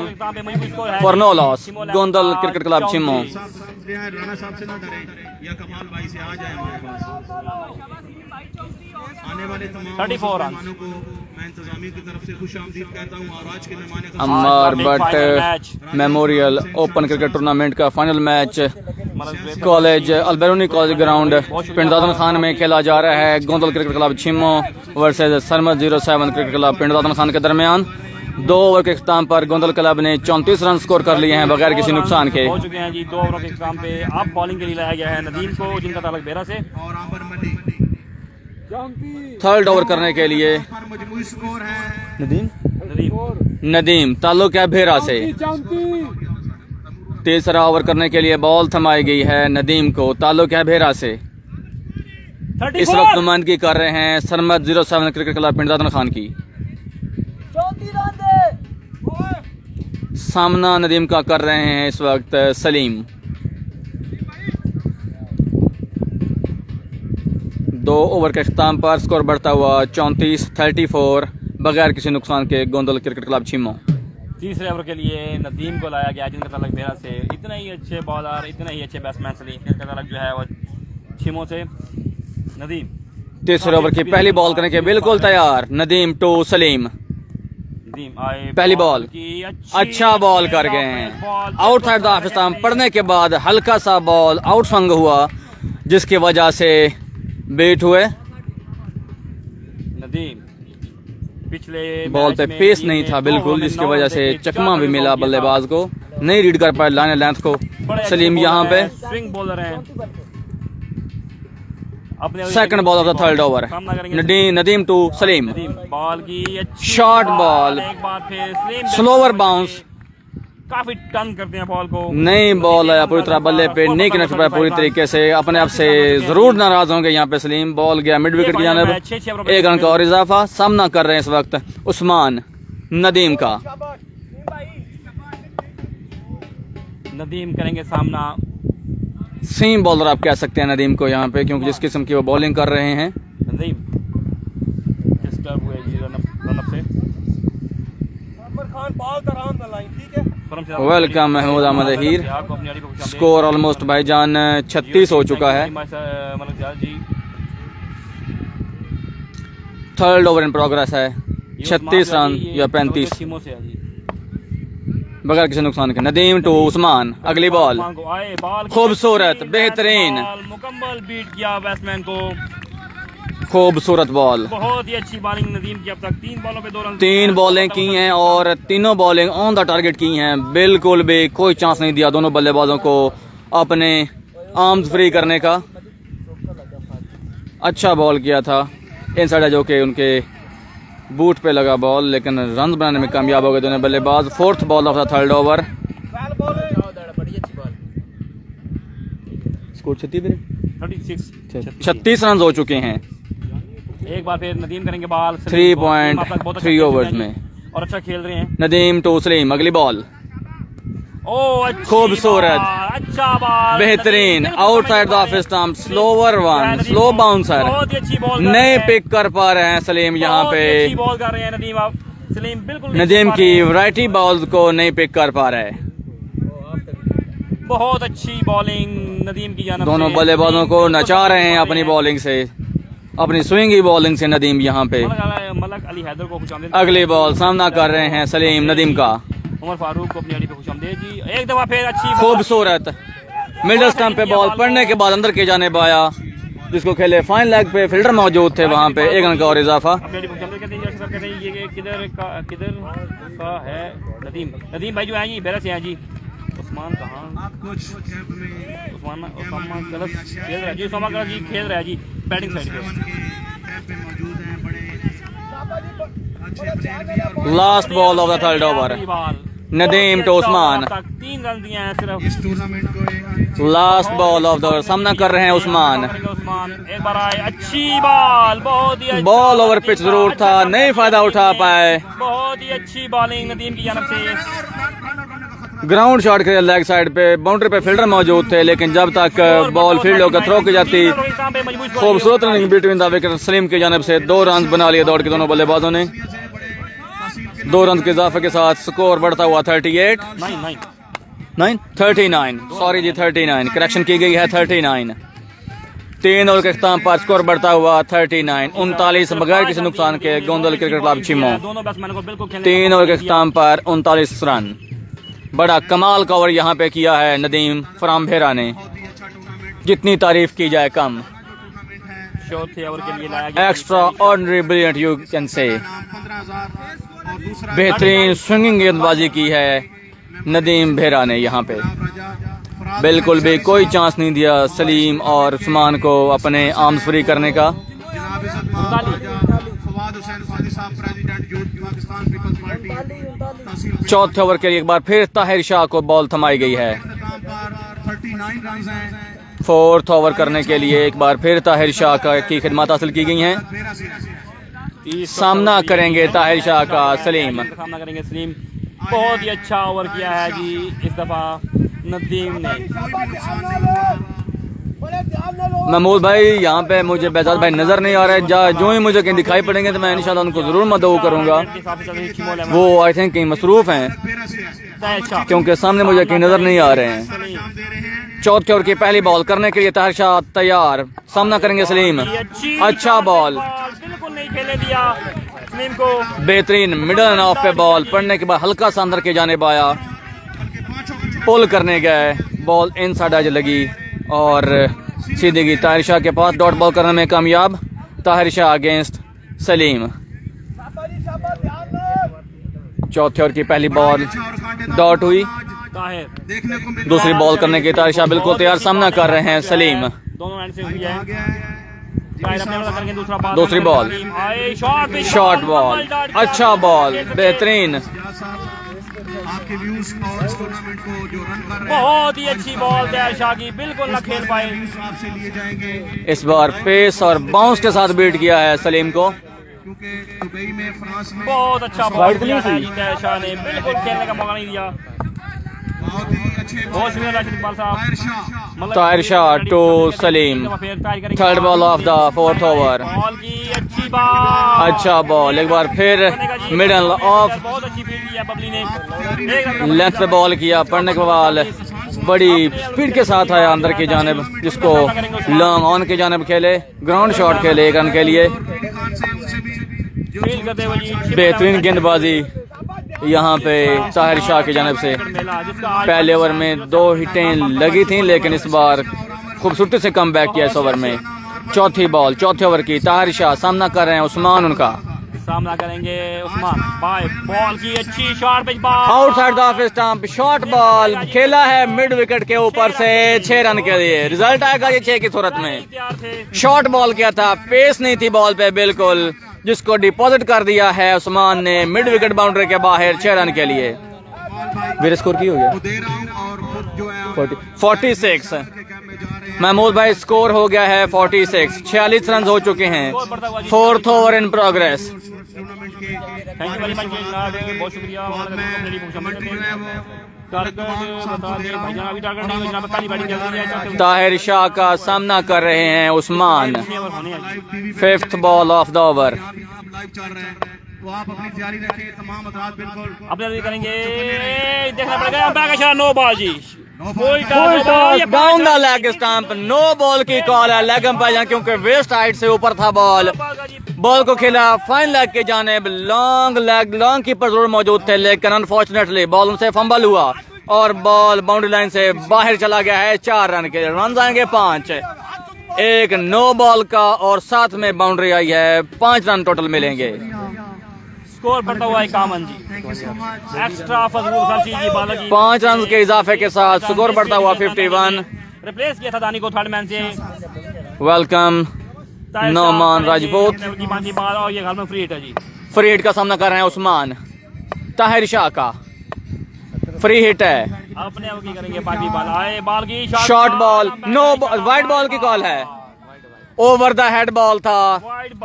for no loss. Gondal cricket club Chhimo. Rana साहब से ना डरे या कमाल भाई से आ जाए हमारे पास। आने वाले तमाम 34 रन मेहमानों को मैं इंतजामिया की तरफ से खुशामदीद कहता हूं और आज के मेहमान का Amar Bhatt memorial open cricket tournament का final match college Albaruni college ground Pind Dadan Khan में खेला जा रहा है। Gondal cricket club Chhimo versus Sarmad 07 cricket club Pind Dadan Khan के दरमियान। 2 ओवर के इख्तिताम पर गोंदल क्लब ने 34 रन स्कोर कर लिए हैं बगैर किसी नुकसान के। हो चुके हैं जी 2 ओवरों के इख्तिताम पे। अब बॉलिंग के लिए लाया गया है नदीम को, जिनका ताल्लुक बेरा से। और आबर मलिक थर्ड ओवर करने के लिए मजमूई स्कोर है नदीम नदीम ताल्लुक है भेरा से। तीसरा ओवर करने के लिए बॉल थमाई गई है नदीम को, ताल्लुक है भेरा से। इस वक्त नुमाइंदगी कर रहे हैं सरमद 07 क्रिकेट क्लब पिंड दादन खान की। सामना नदीम का कर रहे हैं इस वक्त सलीम। 2 ओवर के इख्तिताम पर स्कोर बढ़ता हुआ 34 बगैर किसी नुकसान के गोंदल क्रिकेट क्लब छिमो। तीसरे ओवर के लिए नदीम को लाया गया, जिनका ताल्लुक बेरा से। इतने ही अच्छे बॉलर, इतने ही अच्छे बैट्समैन सलीम, जिनका ताल्लुक जो है वो छिमो से। नदीम तीसरे ओवर की पहली बॉल करने के बिल्कुल तैयार। नदीम टू सलीम। आए पहली बॉल की अच्छा बॉल कर गए हैं। आउटसाइड द ऑफ स्टंप पड़ने के बाद हल्का सा बॉल आउट स्विंग हुआ जिसकी वजह से बीट हुए। नदीम पिछले बॉल पे पेस नहीं था बिल्कुल, जिसकी वजह से चकमा भी मिला बल्लेबाज को, नहीं रीड कर पाए लाइन लेंथ को। सलीम यहाँ पे स्विंग बॉलर हैं। Second ball of the third over. Nadeem to Salim. Ball की अच्छी शॉर्ट बॉल, एक बार फिर सलीम स्लोवर बाउंस, काफी टर्न करते हैं बॉल को। नहीं बॉल आया पूरी तरह बल्ले पे, नहीं कनेक्ट पाया पूरी तरीके से। अपने आप से जरूर नाराज होंगे यहाँ पे सलीम। बॉल गया मिड विकेट की जानिब, 1 रन का और इजाफा। सामना कर रहे हैं इस वक्त उस्मान नदीम का। नदीम करेंगे सामना। सीम बॉलर आप कह सकते हैं नदीम को यहाँ पे, क्योंकि जिस किस्म की वो बॉलिंग कर रहे हैं। नदीम डिस्टर्ब हुए जी रन अप से। वेलकम महमूद अहमद हीर। स्कोर ऑलमोस्ट भाईजान 36 हो चुका है। थर्ड ओवर इन प्रोग्रेस है। 36 रन या 35 बगैर किसी नुकसान के। नदीम टू उस्मान। अगली बॉल खूबसूरत बेहतरीन, मुकम्मल बीट किया बैट्समैन को। खूबसूरत बॉल, बहुत ही अच्छी बॉलिंग नदीम की। अब तक 3 बॉलों पे 2 रन, 3 बॉलें की हैं और तीनों बॉलिंग ऑन द टारगेट की हैं। बिल्कुल भी कोई चांस नहीं दिया दोनों बल्लेबाजों को अपने आर्म्स फ्री करने का। अच्छा बॉल किया था इनसाइड जो कि उनके बूट पे लगा बॉल, लेकिन रन बनाने में कामयाब हो गए दोनों बल्लेबाज। 4th ball of the 3rd over. Score 36 run हो चुके हैं एक बार फिर नदीम करेंगे बॉल 3.3 ओवर्स में। और अच्छा खेल रहे हैं नदीम टू सलीम। अगली बॉल खूबसूरत, अच्छा बॉल, बेहतरीन, outside the off stump, slower one, slow bouncer, बहुत ही अच्छी बॉल नहीं पिक कर पा रहे हैं सलीम यहाँ पे। बॉल कर रहे हैं नदीम। आप सलीम बिल्कुल नदीम की वैरायटी बॉल्स को नहीं पिक कर पा रहे। बहुत अच्छी बॉलिंग नदीम की जानिब दोनों से। बल्लेबाजों को नचा रहे हैं अपनी बॉलिंग से, अपनी स्विंगी बॉलिंग से नदीम यहाँ पे। मलक अली हैदर को खुशामदीद। अगली बॉल सामना कर रहे हैं सलीम नदीम का। उमर फारूक को अपनी अड़ी पे खुशामदीद जी। एक दफा फिर अच्छी खूबसूरत मिडल स्टंप पे बॉल पड़ने के बाद अंदर के जानिब आया, जिसको खेले फाइन लेग पे फील्डर मौजूद थे वहाँ पे। 1 रन का और इजाफा। अपनी अड़ी पे खुशामदीद कहते हैं। सब कहते हैं ये किधर का है नदीम। नदीम भाई जो है जी बेरा से हैं जी। उस्मान कहाँ कुछ कैंप में उस्मान गलत खेल रहा है जी। उस्मान गलत जी खेल रहा है जी बैटिंग साइड पे। कैंप में मौजूद हैं बड़े अच्छे प्लेयर भी। और last ball of the 3rd over. Nadeem to Usman. 3 run दिए हैं सिर्फ। इस टूर्नामेंट को last ball of the over. सामना कर रहे हैं उस्मान। उस्मान एक बार आए, अच्छी बॉल, बहुत ही बॉल ओवर पिच जरूर था, नहीं फायदा उठा पाए। बहुत ही अच्छी बॉलिंग नदीम की जानिब से। ग्राउंड शॉट के लेग साइड पे बाउंड्री पे फील्डर मौजूद थे, लेकिन जब तक बॉल फील्ड होकर थ्रो की जाती, खूबसूरत running between the wicket Salim की जानिब से 2 रन बना लिए दौड़ के दोनों बल्लेबाजों ने। 2 रन के इजाफे के साथ स्कोर बढ़ता हुआ 39 सॉरी जी 39 करेक्शन की गई है 39। 3 ओवर के अख्ताम पर स्कोर बढ़ता हुआ 39 39 बगैर किसी नुकसान के गोंदल क्रिकेट क्लब चिमो। 3 ओवर के अख्ताम पर 39 रन। बड़ा कमाल का ओवर यहाँ पे किया है नदीम फ्राम भेरा ने, जितनी तारीफ की जाए कम। चौथे ओवर के लिए लाया गया extra ordinary brilliant you can say. 15,000 और दूसरा बेहतरीन स्विंगिंग गेंदबाजी की है नदीम भेरा ने यहाँ पे। बिल्कुल भी कोई चांस नहीं दिया सलीम और उस्मान को अपने आर्म्स फ्री करने का। जनाब इज़्ज़त फवाद हुसैन फादी साहब president youth Pakistan peoples party tehsil चौथे ओवर के लिए एक बार फिर ताहिर शाह को बॉल थमाई गई है। इख्तिताम पर 39 रन हैं। 4th ओवर करने के लिए एक बार फिर ताहिर शाह की खिदमत हासिल की गई हैं। मेरा सिरा सामना करेंगे ताहिर शाह का सलीम। सामना करेंगे सलीम। बहुत ही अच्छा ओवर किया है जी इस दफा नदीम ने। महमूद भाई यहाँ पे मुझे बेजाद भाई नजर नहीं आ रहा है। जो ही मुझे कहीं दिखाई पड़ेंगे तो मैं इंशाल्लाह उनको जरूर मदऊ करूंगा। वो आई थिंक कहीं मसरूफ हैं क्योंकि सामने मुझे कहीं नजर नहीं आ रहे हैं। चौथे ओवर की पहली बॉल करने के लिए ताहिर शाह तैयार। सामना करेंगे सलीम। अच्छा बॉल, बिल्कुल नहीं खेलने दिया सलीम को। बेहतरीन मिडल ऑफ पे बॉल पड़ने के बाद हल्का सा अंदर के जानिब आया, पुल करने गए, बॉल इन साइड आज लगी और सीधी गई ताहिर शाह के पास। डॉट बॉल करने में कामयाब ताहिर शाह अगेंस्ट सलीम। चौथे ओवर की पहली बॉल डॉट हुई। देखने को मिल दूसरी बॉल करने के ताहिर शाह बिल्कुल तैयार। सामना कर रहे हैं सलीम। दोनों एंड से हुई है। दूसरी बॉल शॉर्ट बॉल, अच्छा बॉल, बेहतरीन। आपके व्यूज और इस टूर्नामेंट को जो रन कर रहे हैं बहुत ही अच्छी बॉल ताहिर शाह की, बिल्कुल न खेल पाए। आपसे लिए जाएंगे इस बार पेस और बाउंस के साथ बीट किया है सलीम को। क्योंकि दुबई में फ्रांस में बहुत अच्छा बॉल किया है जी ताहिर शाह ने, बिल्कुल खेलने का मौका नहीं दिया। बहुत ही अच्छे बहुत शुक्रिया राशिद इकबाल साहब। Tahir Shah to Salim. 3rd ball of the 4th over. Ball की अच्छी बॉल, अच्छा बॉल एक बार फिर मिडल ऑफ बहुत अच्छी फील्ड की है बबली ने। लेंथ पे बॉल किया, पड़ने के बाद बड़ी स्पीड के साथ आया अंदर की जानिब, जिसको लॉन्ग ऑन की जानिब खेले, ग्राउंड शॉट खेले 1 रन के लिए। फील्ड करते हुए जी बेहतरीन गेंदबाजी यहाँ पे ताहिर शाह की जानिब से। पहले ओवर में 2 हिटें लगी थी, लेकिन इस बार खूबसूरती से कम बैक किया इस ओवर में। चौथी बॉल चौथे ओवर की ताहिर शाह। सामना कर रहे हैं उस्मान उनका। सामना करेंगे उस्मान। बॉल की अच्छी short pitch ball, outside the off stump, short ball खेला है मिड विकेट के ऊपर से 6 रन के लिए। रिजल्ट आएगा ये 6 की सूरत में। शॉर्ट बॉल किया था, पेस नहीं थी बॉल पे बिल्कुल, जिसको डिपॉजिट कर दिया है उस्मान ने मिड विकेट बाउंड्री के बाहर 6 रन के लिए। मेरे स्कोर की हो गया 46। महमूद भाई स्कोर हो गया है 46, 46 रन हो चुके हैं। 4th over in progress. Thank you very much बहुत शुक्रिया। ताहिर शाह का सामना कर रहे हैं Usman. 5th ball of the over. तो आप अपनी तैयारी रखें, तमाम हजरात बिल्कुल अपने करेंगे। देखना पड़ेगा नो बॉल जी, down the leg stump, no ball की कॉल है लेग अंपायर, क्योंकि वेस्ट हाइट से ऊपर था बॉल। बॉल को खेला फाइन लेग के जानेब, लॉन्ग कीपर जरूर मौजूद थे, लेकिन अनफॉर्चुनेटली बॉल उनसे फंबल हुआ और बॉल बाउंड्री लाइन से बाहर चला गया है। 4 रन के रन आएंगे 5। एक नो बॉल का और साथ में बाउंड्री आई है, 5 रन टोटल मिलेंगे। स्कोर बढ़ता हुआ है कामन जी, एक्स्ट्रा फजूल खर्ची जी बालाजी 5 रन के इजाफे के साथ स्कोर बढ़ता हुआ 51। रिप्लेस किया था दानी को थर्ड मैन से। वेलकम नौमान राजपूत। बाल और ये घर में फ्री हिट है जी। फ्री हिट का सामना कर रहे हैं उस्मान। ताहिर शाह का फ्री हिट है, अपने आप की करेंगे बाकी बॉल आए, बॉल की short ball, no wide ball की कॉल है। ओवर द हेड बॉल था,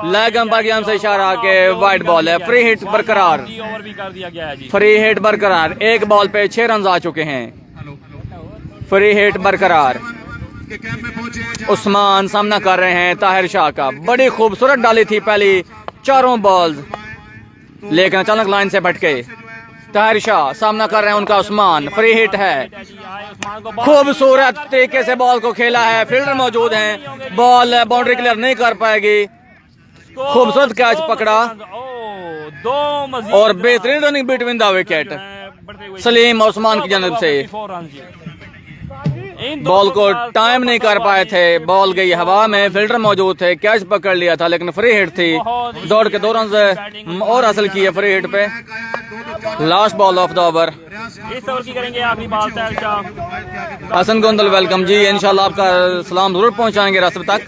लेग अंपायर की जानिब से इशारा के वाइड बॉल है। फ्री हिट बरकरार, ओवर भी कर दिया गया है जी। फ्री हिट बरकरार। एक बॉल पे 6 रन आ चुके हैं। फ्री हिट बरकरार। उस्मान सामना कर रहे हैं ताहिर शाह का। बड़ी खूबसूरत डाली थी पहली 4 बॉल्स, लेकिन अचानक लाइन से भटके। ताहिर शाह सामना कर रहे हैं उनका उस्मान। फ्री हिट है, खूबसूरत तरीके से बॉल को खेला है, फील्डर मौजूद हैं, बॉल बाउंड्री क्लियर नहीं कर पाएगी। खूबसूरत कैच पकड़ा और बेहतरीन running between the wicket Salim और उस्मान की जानिब से। बॉल को टाइम नहीं कर पाए थे, बॉल गई हवा में, फील्डर मौजूद थे, कैच पकड़ लिया था, लेकिन फ्री हिट थी। दौड़ के 2 रन और हासिल किए फ्री हिट पे। Last ball of the over. इस ओवर की करेंगे आखिरी बॉल ताहिर शाह। हसन गोंदल वेलकम जी, इंशाल्लाह आपका सलाम जरूर पहुंचाएंगे रास्ते तक।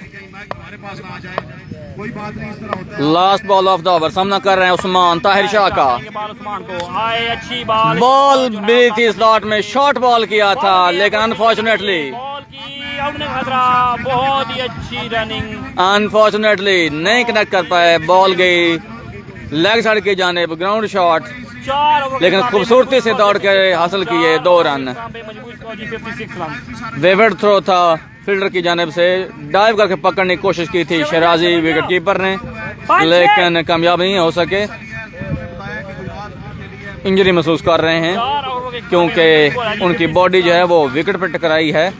Last ball of the over. सामना कर रहे हैं उस्मान ताहिर शाह का। उस्मान को आए अच्छी बॉल, बॉल मिली थी स्लॉट में, शॉर्ट बॉल किया था, लेकिन अनफॉर्चुनेटली बॉल की आउट ने खतरा। बहुत ही अच्छी रनिंग, अनफॉर्चुनेटली नहीं कनेक्ट कर पाए। बॉल गई लेग साइड की जानिब, ग्राउंड शॉट, 4 ओवर लेकिन खूबसूरती से दौड़ के हासिल किए 2 रन। 56 रन। वेवेड थ्रो था, फील्डर की जानिब से डाइव करके पकड़ने की कोशिश की थी शराजी विकेट कीपर ने, लेकिन कामयाब नहीं हो सके। इंजरी महसूस कर रहे हैं क्योंकि उनकी बॉडी जो है वो विकेट पर टकराई है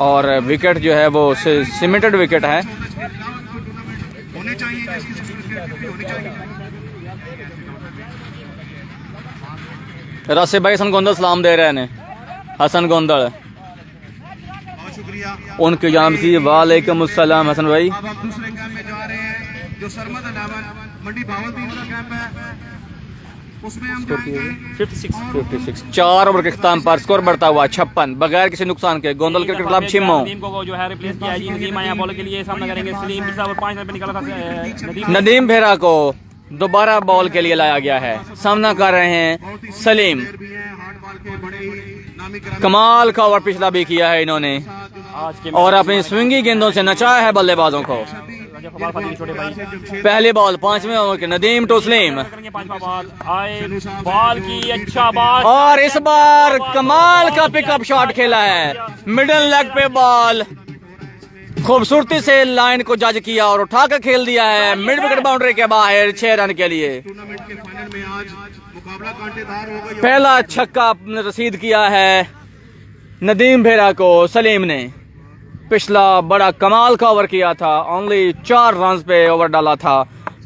और विकेट जो है वो सीमेंटेड विकेट है। होने चाहिए, होनी चाहिए। रास्ते भाई हसन गोंदल सलाम दे रहे हैं। हसन गोंदल बहुत शुक्रिया। उनकी जानिब से वालेकुम अस्सलाम हसन भाई। अब हम दूसरे कैंप में जा रहे हैं, जो सरमद 11 मंडी बावलदीन का कैंप है, उसमें हम जाएंगे 56। 4 ओवर के इख्तिताम पर स्कोर बढ़ता हुआ 56 बगैर किसी नुकसान के। गोंदल क्रिकेट क्लब छिम्मो नदीम को जो है रिप्लेस किया जी। नदीम आया बॉल के लिए, सामना करेंगे सलीम। पिछला ओवर 5 रन पे निकला था नदीम भेरा को दोबारा बॉल के लिए लाया गया है। सामना कर रहे हैं सलीम। भी हैं, हार्ड बॉल के बड़े ही नामी गिरामी कमाल का ओवर पिछला भी किया है इन्होंने आज के और अपनी स्विंगी गेंदों से नचाया है बल्लेबाजों को। छोटे भाई पहली बॉल 5वें ओवर के नदीम टू सलीम करेंगे 5वां बॉल आए, बॉल की अच्छा बॉल और इस बार कमाल का पिकअप शॉट खेला है। मिडिल लेग पे बॉल खूबसूरती से लाइन को जज किया और उठा कर खेल दिया है मिड विकेट बाउंड्री के बाहर 6 रन के लिए। टूर्नामेंट के फाइनल में आज मुकाबला कांटेदार हो गई। पहला छक्का रसीद किया है नदीम भेरा को सलीम ने। पिछला बड़ा कमाल का ओवर किया था, ओनली 4 रन पे ओवर डाला था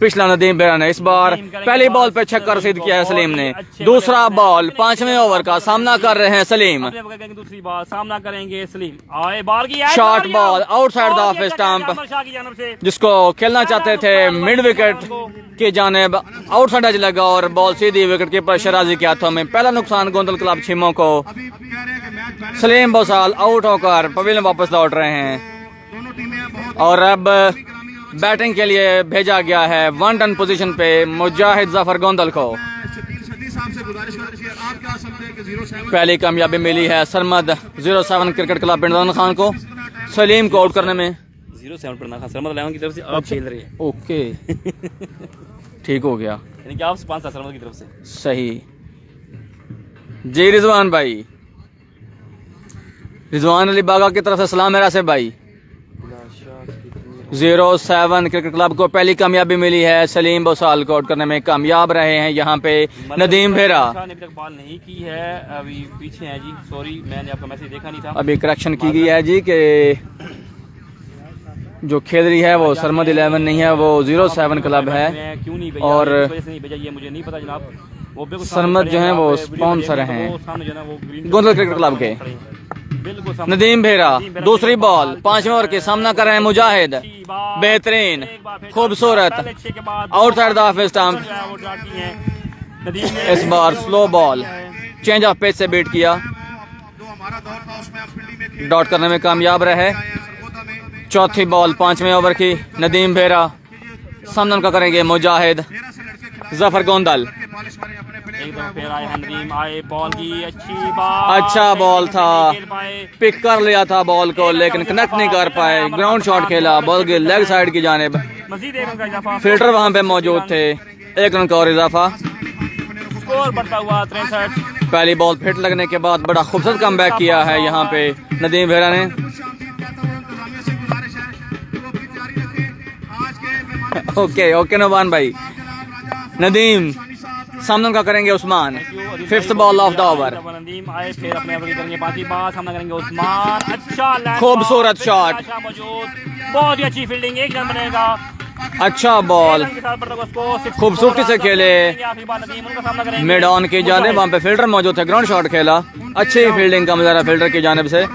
पिछला नदीम भेरा ने। इस बार पहली बॉल पे छक्का रसीद किया है सलीम ने। दूसरा बॉल 5वें ओवर का सामना कर रहे हैं सलीम। दूसरी बॉल सामना करेंगे सलीम आए, बॉल की short ball outside the off stump, जिसको खेलना चाहते थे मिड विकेट की जानिब, आउटसाइड एज लगा और बॉल सीधी विकेट कीपर शराजी के हाथों में। पहला नुकसान गोंदल क्लब छिम्मो को। अभी कह रहे हैं कि मैच बैलेंस, सलीम बोसाल आउट होकर पवेलियन वापस लौट रहे हैं दोनों टीमें बहुत और अब बैटिंग के लिए भेजा गया है 1 रन पोजीशन पे मुजाहिद जफर गोंदल को। सदी साहब से गुजारिश करें कि आप क्या समझते हैं कि 07 पहली कामयाबी मिली है सरमद 07 क्रिकेट क्लब पिंडदान खान को सलीम को आउट करने में। 07 पर ना सरमद 11 की तरफ से आप खेल रहे हैं। ओके ठीक हो गया, यानी कि आप स्पॉन्सर सरमद की तरफ से। सही जी। रिजवान भाई, रिजवान अली बागा की तरफ से सलाम मेरा से भाई। 07 क्रिकेट क्लब को पहली कामयाबी मिली है, सलीम बोसाल को आउट करने में कामयाब रहे हैं यहाँ पे नदीम भेरा। अभी तक बॉल नहीं की है, अभी पीछे है जी, सॉरी मैंने आपका मैसेज देखा नहीं था। अभी करेक्शन की गई है जी कि जो खेल रही है वो सरमद 11 नहीं है, वो 07 क्लब है। मैं क्यों नहीं भेजा, और इस वजह से नहीं भेजा ये मुझे नहीं पता जनाब। वो बिल्कुल सरमद जो है वो स्पॉन्सर हैं गोंदल क्रिकेट क्लब के। नदीम भेरा दूसरी बॉल 5वें ओवर के सामना कर रहे हैं मुजाहिद, बेहतरीन खूबसूरत आउटसाइड द ऑफ स्टंप। इस बार slow ball change of pace से बीट किया, डॉट करने में कामयाब रहे। चौथी बॉल 5वें ओवर की नदीम भेरा सामना का करेंगे मुजाहिद जफर गोंदल। बॉल की अच्छी बात, अच्छा बॉल था, पिक कर लिया था बॉल को लेकिन कनेक्ट नहीं कर पाए। ग्राउंड शॉट खेला बॉल की लेग साइड की जानिब, फील्डर वहां पे मौजूद थे। 1 रन का और इजाफा, स्कोर बढ़ता हुआ 63। पहली बॉल फिट लगने के बाद बड़ा खूबसूरत कमबैक किया है यहाँ पे नदीम भेरा ने। ओके ओके नवान भाई। नदीम सामने का करेंगे Usman, 5th ball of the over. Nadeem आए फिर अपने ओवर करेंगे, बाकी बात सामना करेंगे उस्मान। अच्छा खूबसूरत शॉट, बहुत ही अच्छी फील्डिंग, 1 रन बनेगा। अच्छा बॉल खूबसूरती से खेले मिड ऑन की जानिब, वहाँ पे फील्डर मौजूद थे, ग्राउंड शॉट खेला। अच्छी फील्डिंग का मुजाहरा फील्डर की जानिब से।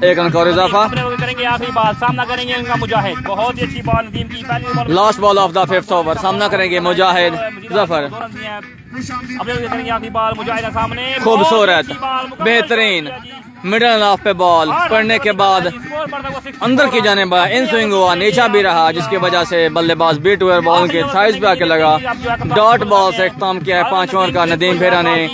1 रन का और इजाफा। करेंगे आखिरी बार, सामना करेंगे इनका मुजाहिद, बहुत ही अच्छी बॉल नदीम की। पहली ball last ball of the 5th over, सामना करेंगे मुजाहिद जफर। अब करेंगे आखिरी बॉल मुजाहिद सामने, खूबसूरत बेहतरीन मिडल ऑफ पे बॉल पड़ने के बाद अंदर की जाने इन स्विंग हुआ, नीचा भी रहा, जिसकी वजह से बल्लेबाज बीट हुए, बॉल के थाइस पे आके लगा। डॉट बॉल से इख्तिताम किया है 5 ओवर का। नदीम भेरा ने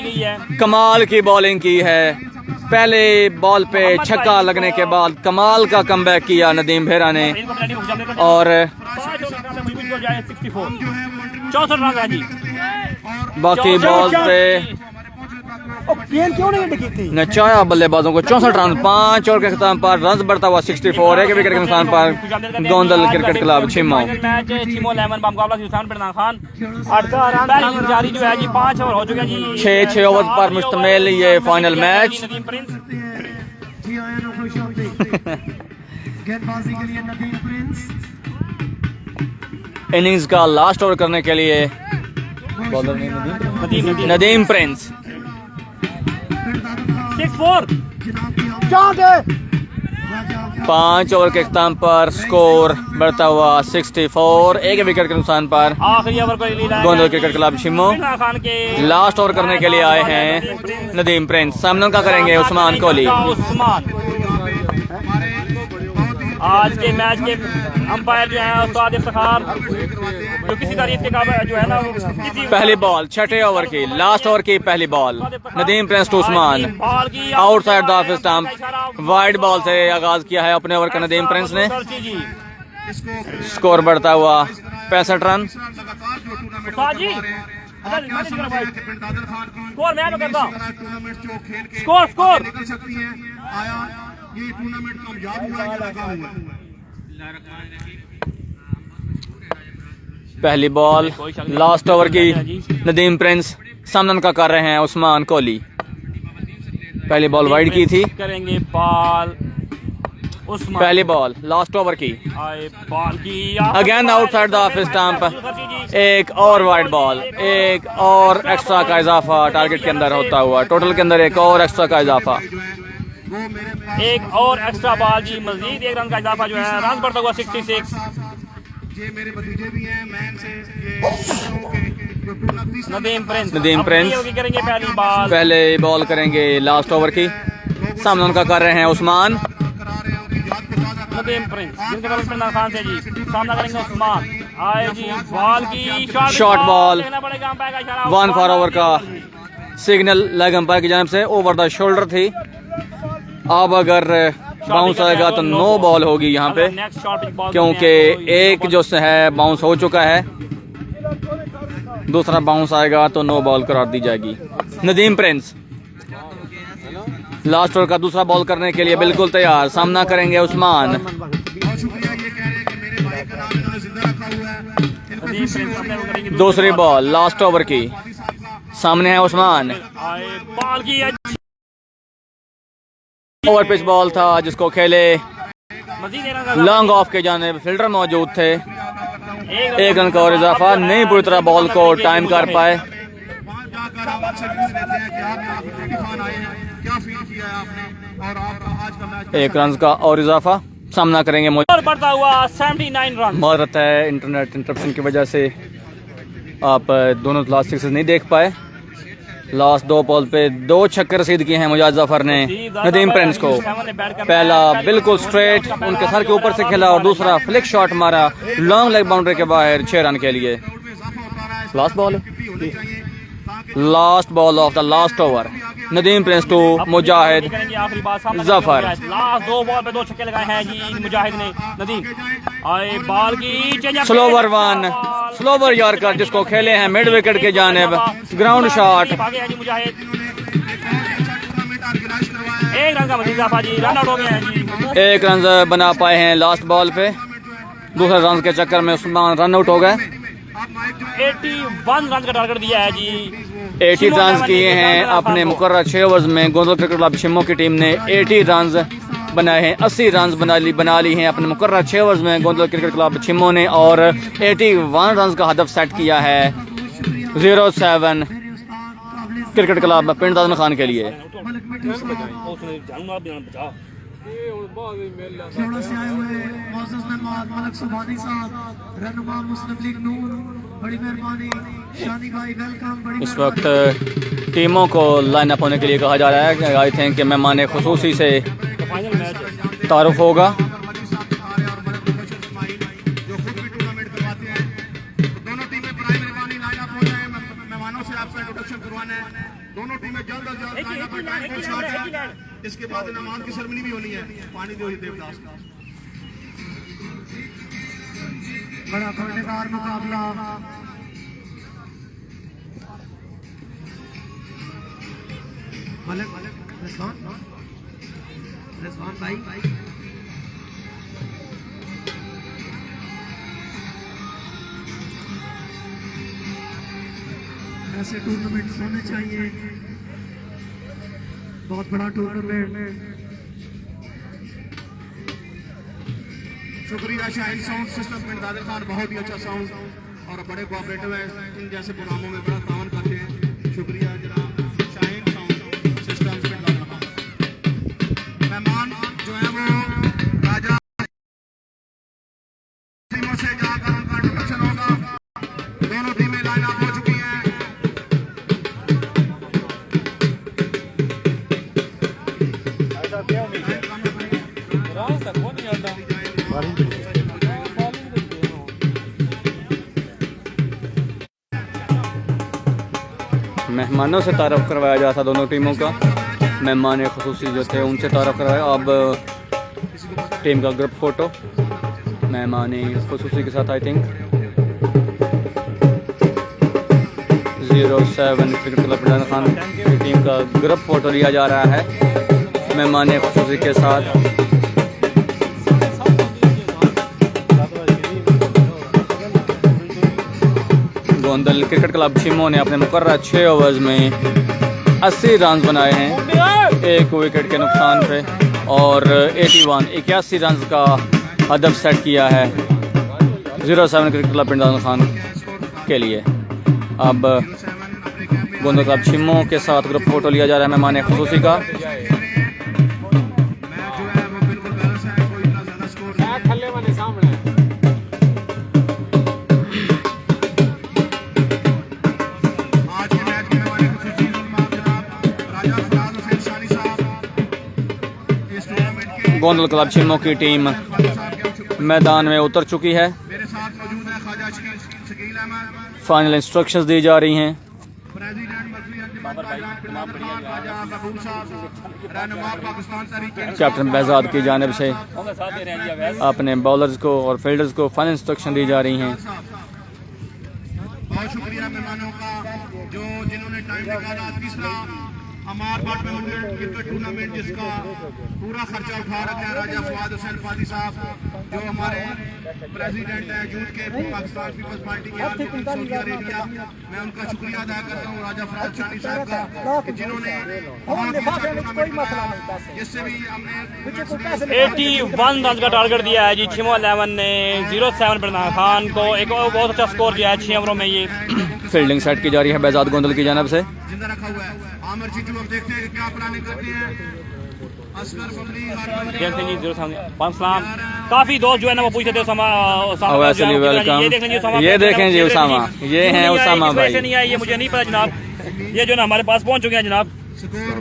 कमाल की बॉलिंग की है, पहले बॉल पे छक्का लगने के बाद कमाल का कमबैक किया नदीम भेरा ने। और 64 रन है जी। बाकी बॉल पे नचाया बल्लेबाजों को 64 रन। 5 ओवर के खिताब पर रन बढ़ता हुआ 64। 1 विकेट के नुकसान पर Gondal cricket club Chhimmo. Match Chhimmo लेमन मुकाबला सुल्तान पिंडदान खान। 8 जारी जो है जी, 5 ओवर हो चुके हैं जी। 6 ओवर पर मुश्तमिल ये फाइनल मैच। गेंदबाजी के लिए नदीम प्रिंस, इनिंग्स का लास्ट ओवर करने के लिए नदीम प्रिंस। 6-4 5 ओवर के इख्तिताम पर स्कोर बढ़ता हुआ 64। 1 विकेट के नुकसान पर आखिरी ओवर को गोंदल क्रिकेट क्लब छिम्मो खान के लास्ट ओवर करने के लिए आए हैं नदीम प्रिंस। सामने का करेंगे उस्मान कोहली। उस्मान आज के मैच के अंपायर जो है उस्ताद इफ्तिखार, जो किसी तारीफ के काबिल जो है ना, किसी पहली बॉल 6 ओवर की, लास्ट ओवर की पहली ball Nadeem Prince to Usman, outside the off stump, wide ball से आगाज किया है अपने ओवर का नदीम प्रिंस ने। स्कोर बढ़ता हुआ 65 रन। स्कोर मैं करता स्कोर स्कोर ये टूर्नामेंट कामयाब हुआ है, लगा हुआ पहली बॉल लास्ट ओवर की नदीम प्रिंस सामने का कर रहे हैं उस्मान कोहली। पहली बॉल वाइड की थी, करेंगे बॉल उस्मान। पहली बॉल लास्ट ओवर की, बॉल की again outside the off stump. एक और वाइड बॉल, एक और एक्स्ट्रा का इजाफा टारगेट के अंदर होता हुआ, टोटल के अंदर एक और एक्स्ट्रा का इजाफा। एक और एक्स्ट्रा बॉल जी, मजीद 1 रन का इजाफा जो है, रन बढ़ता हुआ 66। ये मेरे भतीजे भी हैं मैन से, नदीम प्रिंस करेंगे पहली बॉल, पहले बॉल करेंगे लास्ट ओवर की। सामने उनका कर रहे हैं उस्मान। नदीम प्रिंस जिनके तरफ इमरान खान से जी सामना करेंगे उस्मान आए जी बॉल की शॉट बॉल देखना पड़ेगा अंपायर का इशारा 1 फॉर ओवर का सिग्नल लेग अंपायर की जानिब से ओवर द शोल्डर थी। अब अगर बाउंस आएगा तो नो बॉल होगी यहाँ पे नेक्स्ट शॉट बॉल क्योंकि एक जो है बाउंस हो चुका है, दूसरा बाउंस आएगा तो नो बॉल करार दी जाएगी। नदीम प्रिंस लास्ट ओवर का दूसरा बॉल करने के लिए बिल्कुल तैयार, सामना करेंगे उस्मान। बहुत शुक्रिया ये कह रहे हैं कि मेरे भाई का नाम इन्होंने जिंदा रखा हुआ है। इनको नदीम खुशी प्रिंस हो अपने रही वो है। करेंगे दूसरी बॉल लास्ट ओवर की, सामने है उस्मान। आए बॉल की ओवर पिच बॉल था जिसको खेले मजीद एक रन का लॉन्ग ऑफ के जाने फील्डर मौजूद थे। एक रन का और इजाफा, नहीं पूरी तरह बॉल को टाइम कर पाए। वहाँ जाकर हम आपसे पूछ लेते हैं कि आप यहाँ पे तूफान आए हैं, क्या फील किया है आपने और आपका आज का मैच एक रन का और इजाफा, सामना करेंगे और बढ़ता हुआ 79 रन। मारत है इंटरनेट इंटरप्शन की वजह से आप दोनों लास्ट सिक्सेस नहीं देख पाए। लास्ट 2 बॉल पे 2 छक्के रसीद किए हैं मुजाहिद जफर ने नदीम प्रिंस को। पहला बिल्कुल स्ट्रेट उनके सर के ऊपर से खेला और दूसरा फ्लिक शॉट मारा लॉन्ग लेग बाउंड्री के बाहर 6 रन के लिए। Last ball of the last over, Nadeem Prince to Mujahid आखिरी बात सामना जफर। लास्ट 2 बॉल पे 2 छक्के लगाए हैं जी मुजाहिद ने। नदीम आए बॉल की चेंज स्लोवर 1 स्लोवर यॉर्कर जिसको खेले हैं मिड विकेट के जानिब, ग्राउंड शॉट। आगे है जी मुजाहिद, 1 रन का मजीद इजाफा जी, रन आउट हो गए हैं जी। 1 रन बना पाए हैं लास्ट बॉल पे, दूसरे रन के चक्कर में उस्मान रन आउट हो गए। 81 रन का टारगेट दिया है जी। 80 रन किए हैं अपने मुकर्रर 6 ओवर्स में। गोंदल क्रिकेट क्लब शिमो की टीम ने 80 रन बनाए हैं, 80 रन बना ली हैं अपने मुकर्रर 6 ओवर्स में गोंदल क्रिकेट क्लब शिमो ने, और 81 रन का हदफ सेट किया है 07 क्रिकेट क्लब पिंड दादन खान के लिए। खेड़ा से आए हुए मौजूद मेहमान मलक सुभानी साहब, रहनुमा मुस्लिम लीग नून, बड़ी मेहरबानी शानी भाई, वेलकम। बड़ी इस वक्त टीमों को लाइन अप होने के लिए कहा जा रहा है। आई थिंक कि मेहमान खुसूसी से फाइनल मैच तारुफ होगा। जो खुद भी टूर्नामेंट करवाते हैं, दोनों टीमें बराए मेहरबानी लाइन अप हो जाए। मेहमानों से आपका इंट्रोडक्शन करवाना है। दोनों टीमें जल्द अज जल्द लाइन अप टाइम को स्टार्ट है। इसके बाद इनामात की सेरेमनी भी होनी है। पानी दो देवदास का बड़ा मजेदार मुकाबला। मलक रिजवान भाई ऐसे टूर्नामेंट होने चाहिए, बहुत बड़ा टूर्नामेंट। शुक्रिया शाहीन साउंड सिस्टम पिंड दादर खान, बहुत ही अच्छा साउंड और बड़े कोऑपरेटिव है, इन जैसे प्रोग्रामों में बड़ा तावन करते हैं। शुक्रिया जनाब शाहीन साउंड सिस्टम पिंड दादर खान। मेहमान जो है वो राजा टीमों से जाकर उनका इंट्रोडक्शन होगा। दोनों टीमें लाइन अप हो चुकी हैं। मेहमानों से तारफ़ करवाया जा था दोनों टीमों का। मेहमान खुसूसी जो थे उनसे तारफ़ करवाया। अब टीम का ग्रुप फ़ोटो मेहमान खुसूसी के साथ I think 07 cricket club Imran Khan की टीम का ग्रुप फ़ोटो लिया जा रहा है मेहमान खुसूसी के साथ। गोंदल क्रिकेट क्लब शिमो ने अपने मुकर्रर 6 ओवर्स में 80 रन बनाए हैं 1 विकेट के नुकसान पे, और 81 रन का हदफ सेट किया है 07 क्रिकेट क्लब पिंड दादन खान के लिए। अब गोंदल क्लब शिमो के साथ ग्रुप फोटो लिया जा रहा है मेहमान खुसूसी का। इस टूर्नामेंट के गोंदल क्लब छिम्मो की टीम मैदान में उतर चुकी है। मेरे साथ मौजूद है ख्वाजा शकील अहमद, फाइनल इंस्ट्रक्शंस दी जा रही हैं। प्रेसिडेंट मजलिस ख्वाजा महबूब साहब, रहनुमा पाकिस्तान तहरीक कैप्टन बेहजाद की जानिब से उनका साथ दे रहे हैं जी अवैस। अपने बॉलर्स को और फील्डर्स को फाइनल इंस्ट्रक्शन दी जा रही हैं। बहुत शुक्रिया मेहमानों का जो जिन्होंने टाइम निकाला। तीसरा हमार बाट मेमोरियल क्रिकेट टूर्नामेंट जिसका पूरा खर्चा उठा रखा है राजा फवाद हुसैन फादी साहब, जो हमारे प्रेसिडेंट हैं यूथ के पाकिस्तान पीपल्स पार्टी के सऊदी अरेबिया। मैं उनका शुक्रिया अदा करता हूँ राजा फराज शानी साहब का कि जिन्होंने जिससे भी हमने 81 रन का टारगेट दिया है जी छिमो 11 ने 07 इमरान खान को। एक बहुत अच्छा स्कोर दिया है 6 ओवरों में। ये फील्डिंग सेट की जा रही है बेहजाद गोंदल की जानिब से। जिंदा रखा हुआ है आमिर चीटू। अब देखते हैं कि क्या प्लानिंग करते हैं। असगर बबली देखते हैं जी 07 पाकिस्तान। काफी दोस्त जो है ना वो पूछते थे उसामा वेलकम। ये देखें जी उसामा, ये हैं उसामा भाई। नहीं आए ये मुझे नहीं पता जनाब। ये जो ना हमारे पास पहुंच चुके हैं जनाब।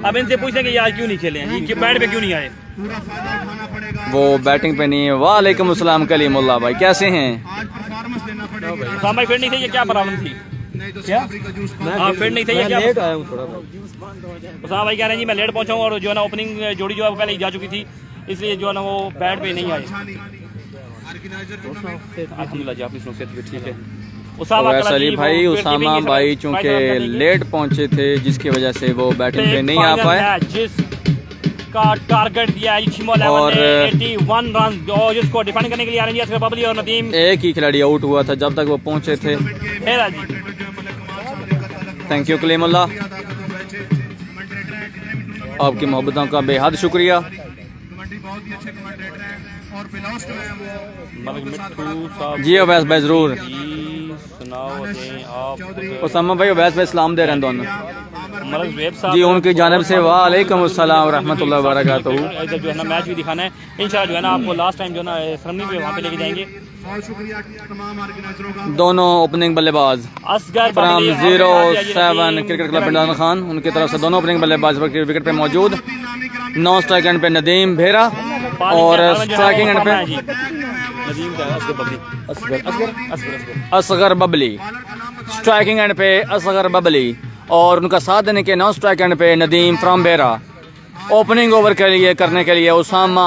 अब इनसे पूछते कि आज क्यों नहीं खेले हैं जी, बैट पे क्यों नहीं आए। पूरा फायदा उठाना पड़ेगा। वो बैटिंग पे नहीं है। वालेकुम अस्सलाम कलीमुल्लाह भाई, कैसे हैं? आज परफॉर्मेंस देना पड़ेगा। उसामा भाई फिर नहीं थे, ये क्या प्रॉब्लम थी? नहीं तो क्या का जूस हाँ फिर नहीं थे, ये क्या लेट आया हूँ थोड़ा। उसामा भाई कह रहे हैं जी मैं लेट पहुंचा हूँ और जो है ना ओपनिंग जोड़ी जो है वो पहले ही जा चुकी थी, इसलिए जो है ना वो बैट पे नहीं आए। अल्हम्दुलिल्लाह जी आपकी सुनते थे ठीक है। वैस अली भाई, उसामा भाई चूंकि लेट पहुंचे थे जिसकी वजह से वो बैटिंग पे नहीं आ पाए। का टारगेट दिया है छिमो 11 ने 81 रन जो जिसको डिफेंड करने के लिए आ रहे हैं असगर बबली और नदीम। एक ही खिलाड़ी आउट हुआ था जब तक वो पहुंचे थे। हेरा जी थैंक यू कलीमुल्लाह, आपकी मोहब्बतों का बेहद शुक्रिया। कमेंट्री बहुत ही अच्छे कमेंटेटर हैं और फिलहाल जो है वो मिट्टू साहब जी अवैस भाई जरूर। सुनाओ आप उसामा भाई अवैस भाई सलाम दे रहे हैं दोनों मलक वेब साहब जी, उनकी जानिब से वालेकुम अस्सलाम रहमतुल्लाहि व बरकातहू। इधर जो है ना मैच भी दिखाना है इंशाल्लाह। जो है ना आपको लास्ट टाइम जो है ना सेरेमनी पे वहाँ पे लेके जाएंगे। बहुत शुक्रिया तमाम ऑर्गेनाइजरों का। दोनों ओपनिंग बल्लेबाज Asghar from Babli 07 cricket club Imran Khan, उनकी तरफ से दोनों ओपनिंग बल्लेबाज विकेट पे मौजूद। नॉन स्ट्राइक एंड पे नदीम भेरा और स्ट्राइकिंग एंड पे नदीम का असगर बबली असगर बबली। स्ट्राइकिंग एंड पे असगर बबली और उनका साथ देने के नॉन स्ट्राइक एंड पे नदीम फ्रॉम बेरा। ओपनिंग ओवर के लिए करने के लिए उसामा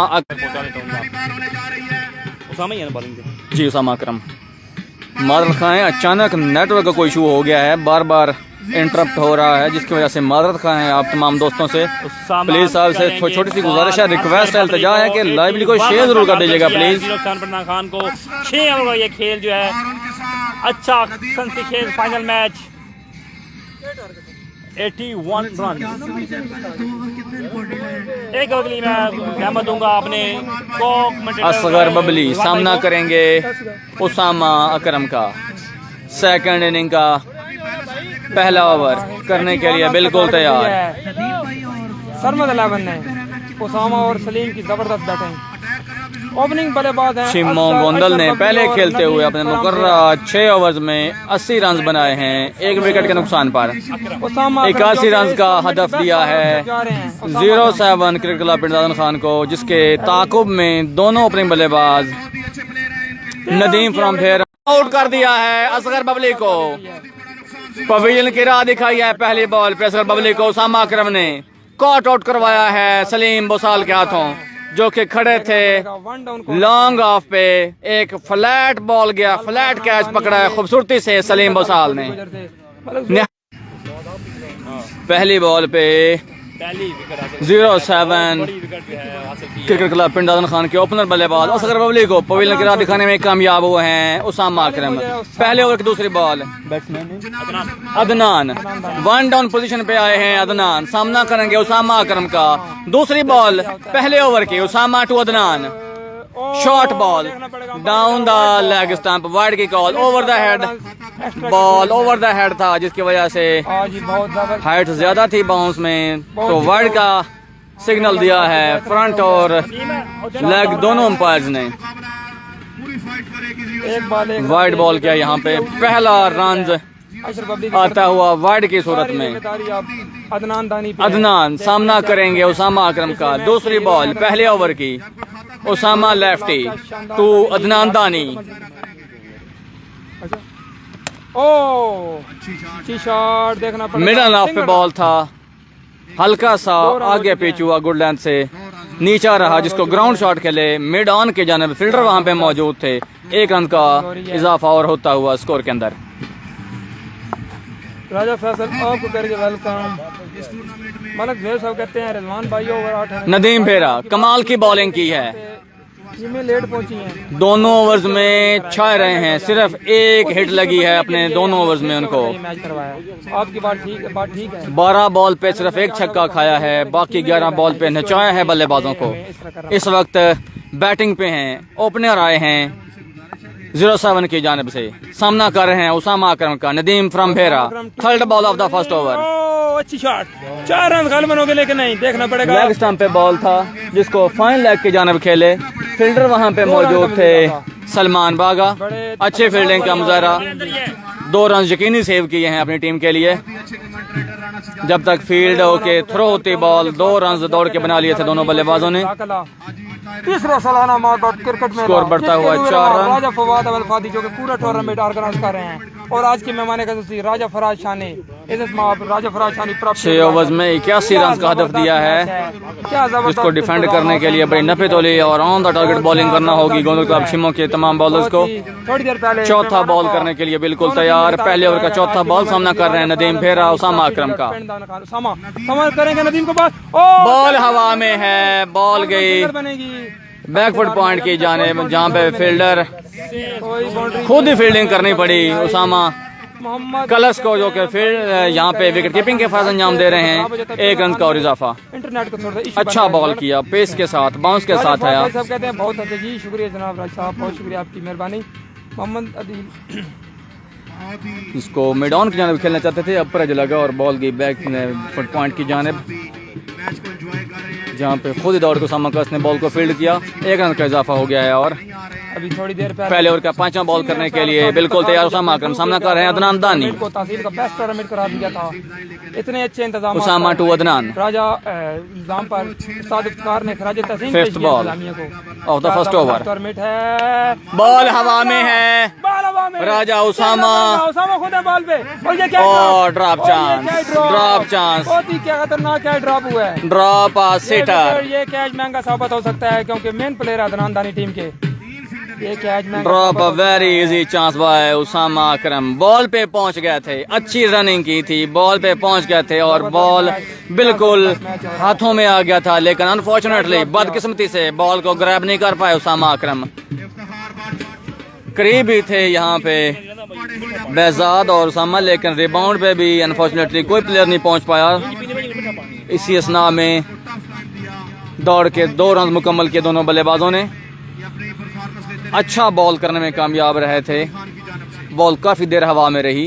उसामा ही है ना बॉलिंग पे। जी उसामा अकरम। माजरत खाएं, अचानक नेटवर्क का कोई इशू हो गया है, बार बार इंटरप्ट हो रहा है जिसकी वजह से माजरत खाएं आप तमाम दोस्तों से। प्लीज साहब से छोटी सी गुजारिश है, रिक्वेस्ट है, इल्तिजा है कि लाइव को शेयर जरूर कर दीजिएगा प्लीज। इमरान खान को 6 ओवर का ये खेल जो है अच्छा सनसी खेल। Final match 81 run. एक ओवर के लिए मैं रहमत दूंगा अपने को असगर बबली सामना करेंगे उसामा अकरम का। सेकंड इनिंग का पहला ओवर करने के लिए बिल्कुल तैयार। सरमद 11 ने उसामा और सलीम की जबरदस्त बैटिंग। ओपनिंग बल्लेबाज हैं छिम्मो गोंदल ने पहले खेलते हुए अपने मुकर्ररा 6 ओवर्स में 80 रन बनाए हैं, 1 विकेट के नुकसान पर। 81 रन का हदफ दिया है 07 क्रिकेट क्लब इमरान खान को, जिसके ताकुब में दोनों ओपनिंग बल्लेबाज नदीम फ्रॉम फेर आउट कर दिया है असगर बबली को। पवेलियन की राह दिखाई है पहली बॉल पे असगर बबली को उसामा अकरम ने कॉट आउट करवाया है सलीम बोसाल के हाथों, जो कि खड़े थे लॉन्ग ऑफ पे। एक फ्लैट बॉल गया, फ्लैट कैच पकड़ा है खूबसूरती से सलीम बोसाल ने। पहली बॉल पे 07 क्रिकेट क्लब इमरान खान के ओपनर बल्लेबाज असगर बबली को पवेलियन की राह दिखाने में कामयाब हुए हैं उसामा अकरम। पहले ओवर की दूसरी बॉल अदनान 1 डाउन पोजीशन पे आए हैं। अदनान सामना करेंगे उसामा अकरम का। दूसरी बॉल पहले ओवर की Usama to Adnan. Short ball down the leg stump, wide की call. Over the head ball, over the head था जिसकी वजह से हाइट ज्यादा थी बाउंस में, तो वाइड का सिग्नल दिया है फ्रंट और लेग दोनों अंपायर्स ने। वाइड बॉल किया यहाँ पे। पहला रन आता हुआ वाइड की सूरत में। अदनान सामना करेंगे उसामा अकरम का। दूसरी बॉल पहले ओवर की उसामा लेफ्टी टू अदनान दानी। अच्छा ओ अच्छी शॉट देखना पड़ेगा। मिडल ऑफ पे बॉल था, हल्का सा आगे पिच हुआ, गुड लेंथ से नीचा रहा, जिसको ग्राउंड शॉट खेले मिड ऑन के जाने फिल्डर वहां पे मौजूद थे। 1 रन का इजाफा और होता हुआ स्कोर के अंदर। राजा फैसल आपको करके वेलकम। मलक भेर साहब कहते हैं रिजवान भाई ओवर 8 नदीम भेरा कमाल की बॉलिंग की है, में लेट पहुंची हैं। दोनों ओवर्स में छा रहे हैं, सिर्फ 1 हिट लगी है अपने दोनों ओवर्स में उनको। मैच करवाया आपकी बात ठीक है। 12 बॉल पे सिर्फ 1 छक्का खाया है, बाकी 11 बॉल पे नचाया है बल्लेबाजों को। इस वक्त बैटिंग पे हैं, ओपनर आए हैं 07 की जानिब से, सामना कर रहे हैं उसामा अकरम का। Nadeem from Bhera, third ball of the first over. अच्छी शॉट, 4 रन गालिबन हो गए, लेकिन नहीं देखना पड़ेगा। लेग स्टंप पे बॉल था, जिसको फाइन लेग की जानिब खेले। फील्डर वहां पे मौजूद थे सलमान बागा, अच्छे फील्डिंग का मुजाहरा, 2 रन यकीनी सेव किए हैं अपनी टीम के लिए। जब तक फील्ड होके थ्रो होती बॉल 2 रन दौड़ के बना लिए थे दोनों बल्लेबाजों ने। तीसरा सालाना मार्केट क्रिकेट में स्कोर बढ़ता हुआ 4 रन। राजा फवाद अवल फादी जो कि पूरा टूर्नामेंट ऑर्गेनाइज कर रहे हैं, और आज के मेहमान खसूसी राजा फराज शाह ने राजा फराज शाह ने 6 ओवर्स में 81 रन का हदफ दिया है, जिसको डिफेंड करने के लिए बड़ी नफे तोली और ऑन द टारगेट बॉलिंग करना होगी गोंदल क्लब शिमो के तमाम बॉलर्स को। थोड़ी देर पहले चौथा बॉल करने के लिए बिल्कुल तैयार। पहले ओवर का चौथा बॉल सामना कर रहे हैं नदीम भेरा उसामा अकरम का। सामा करेंगे नदीम को बात, बॉल हवा में है, बॉल गई बनेगी बैकफुट पॉइंट की जानिब, जहां पे फील्डर खुद ही फील्डिंग करनी पड़ी उसामा मोहम्मद कलश को, जो कि फिर यहाँ पे विकेट कीपिंग के फर्ज अंजाम दे रहे हैं। 1 रन का और इजाफा। इंटरनेट को थोड़ा अच्छा बॉल किया, पेस के साथ, बाउंस के साथ आया। सब कहते हैं बहुत अच्छे जी, शुक्रिया जनाब राज साहब, बहुत शुक्रिया आपकी मेहरबानी। मोहम्मद अदील इसको मिड ऑन की जानिब खेलना चाहते थे, अपर लगा और बॉल गई बैक फुट पॉइंट की जानिब, जहाँ पे खुद ही दौड़ को समाकस ने बॉल को फील्ड किया। 1 रन का इजाफा हो गया है। और अभी थोड़ी देर पहले ओवर का 5वां बॉल करने के लिए बिल्कुल तैयार उसामा अकरम, सामना कर रहे हैं अदनान दानी। को तहसील का बेस्ट टूर्नामेंट करा दिया था, इतने अच्छे इंतजाम। उसामा टू अदनान, राजा इल्जाम पर उस्ताद इफ्तार ने खराज तहसीन 5th ball of the first over. Tournament है, बॉल हवा में है, बॉल हवा में, राजा उसामा खुद है बॉल पे, और ये क्या ड्रॉप चांस, बहुत ही क्या खतरनाक है ड्रॉप हुआ है। ड्रॉप सिटर, ये कैच महंगा साबित हो सकता है, क्योंकि मेन प्लेयर अदनान दानी टीम के। ये catch drop a very easy chance by Usama Akram. Ball पे पहुंच गए थे, अच्छी रनिंग की थी, बॉल पे पहुंच गए थे और बॉल बिल्कुल हाथों में आ गया था, लेकिन अनफॉर्चुनेटली बदकिस्मती से बॉल को ग्रैब नहीं कर पाए उसामा अकरम। करीब ही थे यहाँ पे बेजाद और उसामा, लेकिन रिबाउंड पे भी अनफॉर्चुनेटली कोई प्लेयर नहीं पहुंच पाया। इसी असना में दौड़ के 2 रन मुकम्मल किए दोनों बल्लेबाजों ने। अच्छा बॉल करने में कामयाब रहे थे, बॉल काफी देर हवा में रही,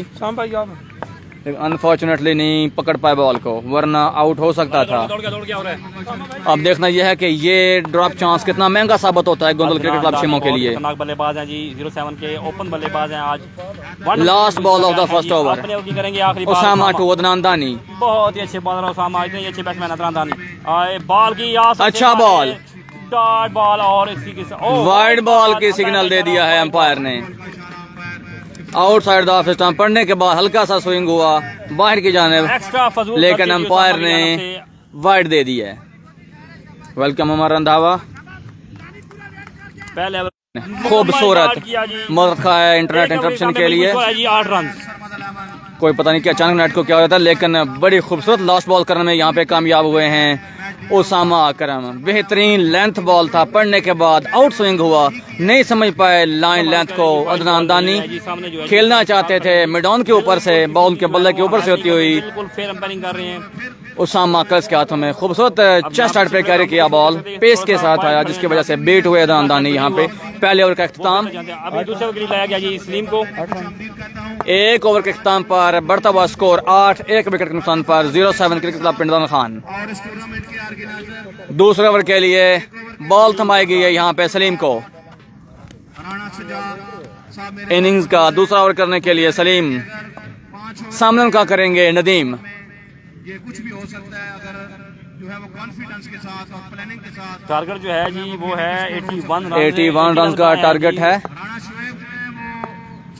लेकिन अनफॉर्चुनेटली नहीं पकड़ पाए बॉल को, वरना आउट हो सकता था। अब देखना यह है कि ये ड्रॉप चांस कितना महंगा साबित होता है गोंदल क्रिकेट क्लब शिमो के लिए। बल्लेबाज हैं जी 07 के, ओपन बल्लेबाज हैं आज। Last ball of the first over, करेंगे आखिरी उसामा टू अदनान दानी। बहुत ही अच्छे बॉलर उसामा, इतने अच्छे बैट्समैन अदनान दानी। बॉल की अच्छा बॉल, डॉट बॉल, और इसी के साथ वाइड बॉल की सिग्नल दे दिया है अंपायर ने। आउटसाइड द ऑफ स्टंप पड़ने के बाद हल्का सा स्विंग हुआ बाहर की जानिब, लेकिन अंपायर ने वाइड दे दी है। वेलकम उमर रंधावा, पहले खूबसूरत मदद खा है इंटरनेट इंटरप्शन के लिए। 8 रन, कोई पता नहीं कि अचानक नेट को क्या हो रहा था, लेकिन बड़ी खूबसूरत लास्ट बॉल करने में यहाँ पे कामयाब हुए हैं उसामा अकरम। बेहतरीन लेंथ बॉल था, पड़ने के बाद आउट स्विंग हुआ, नहीं समझ पाए लाइन लेंथ को अदनान दानी। खेलना चाहते थे मिड ऑन के ऊपर से, बॉल के बल्ले के ऊपर से होती हुई बिल्कुल फेयर अंपायरिंग कर रहे हैं। उसामा कल्स के हाथों में खूबसूरत चेस्ट हाइट पे कैरी किया, बॉल पेस के साथ आया, जिसकी वजह से बीट हुए अदनान दानी। यहाँ पे पहले ओवर का इख्तिताम, अभी दूसरे ओवर के लिए लाया गया जी सलीम को। 1 ओवर के इख्तिताम पर बढ़ता हुआ स्कोर 8, 1 विकेट के नुकसान पर 07 क्रिकेट क्लब पिंडदान खान। दूसरे ओवर के लिए बॉल थमाई गई है यहाँ पे सलीम को। इनिंग्स का दूसरा ओवर करने के लिए सलीम, सामने उनका करेंगे नदीम। ये कुछ भी हो सकता है, अगर जो है वो कॉन्फिडेंस के साथ और प्लानिंग के साथ टारगेट जो है जी वो है 81 रन का टारगेट है। राणा शुएब जो है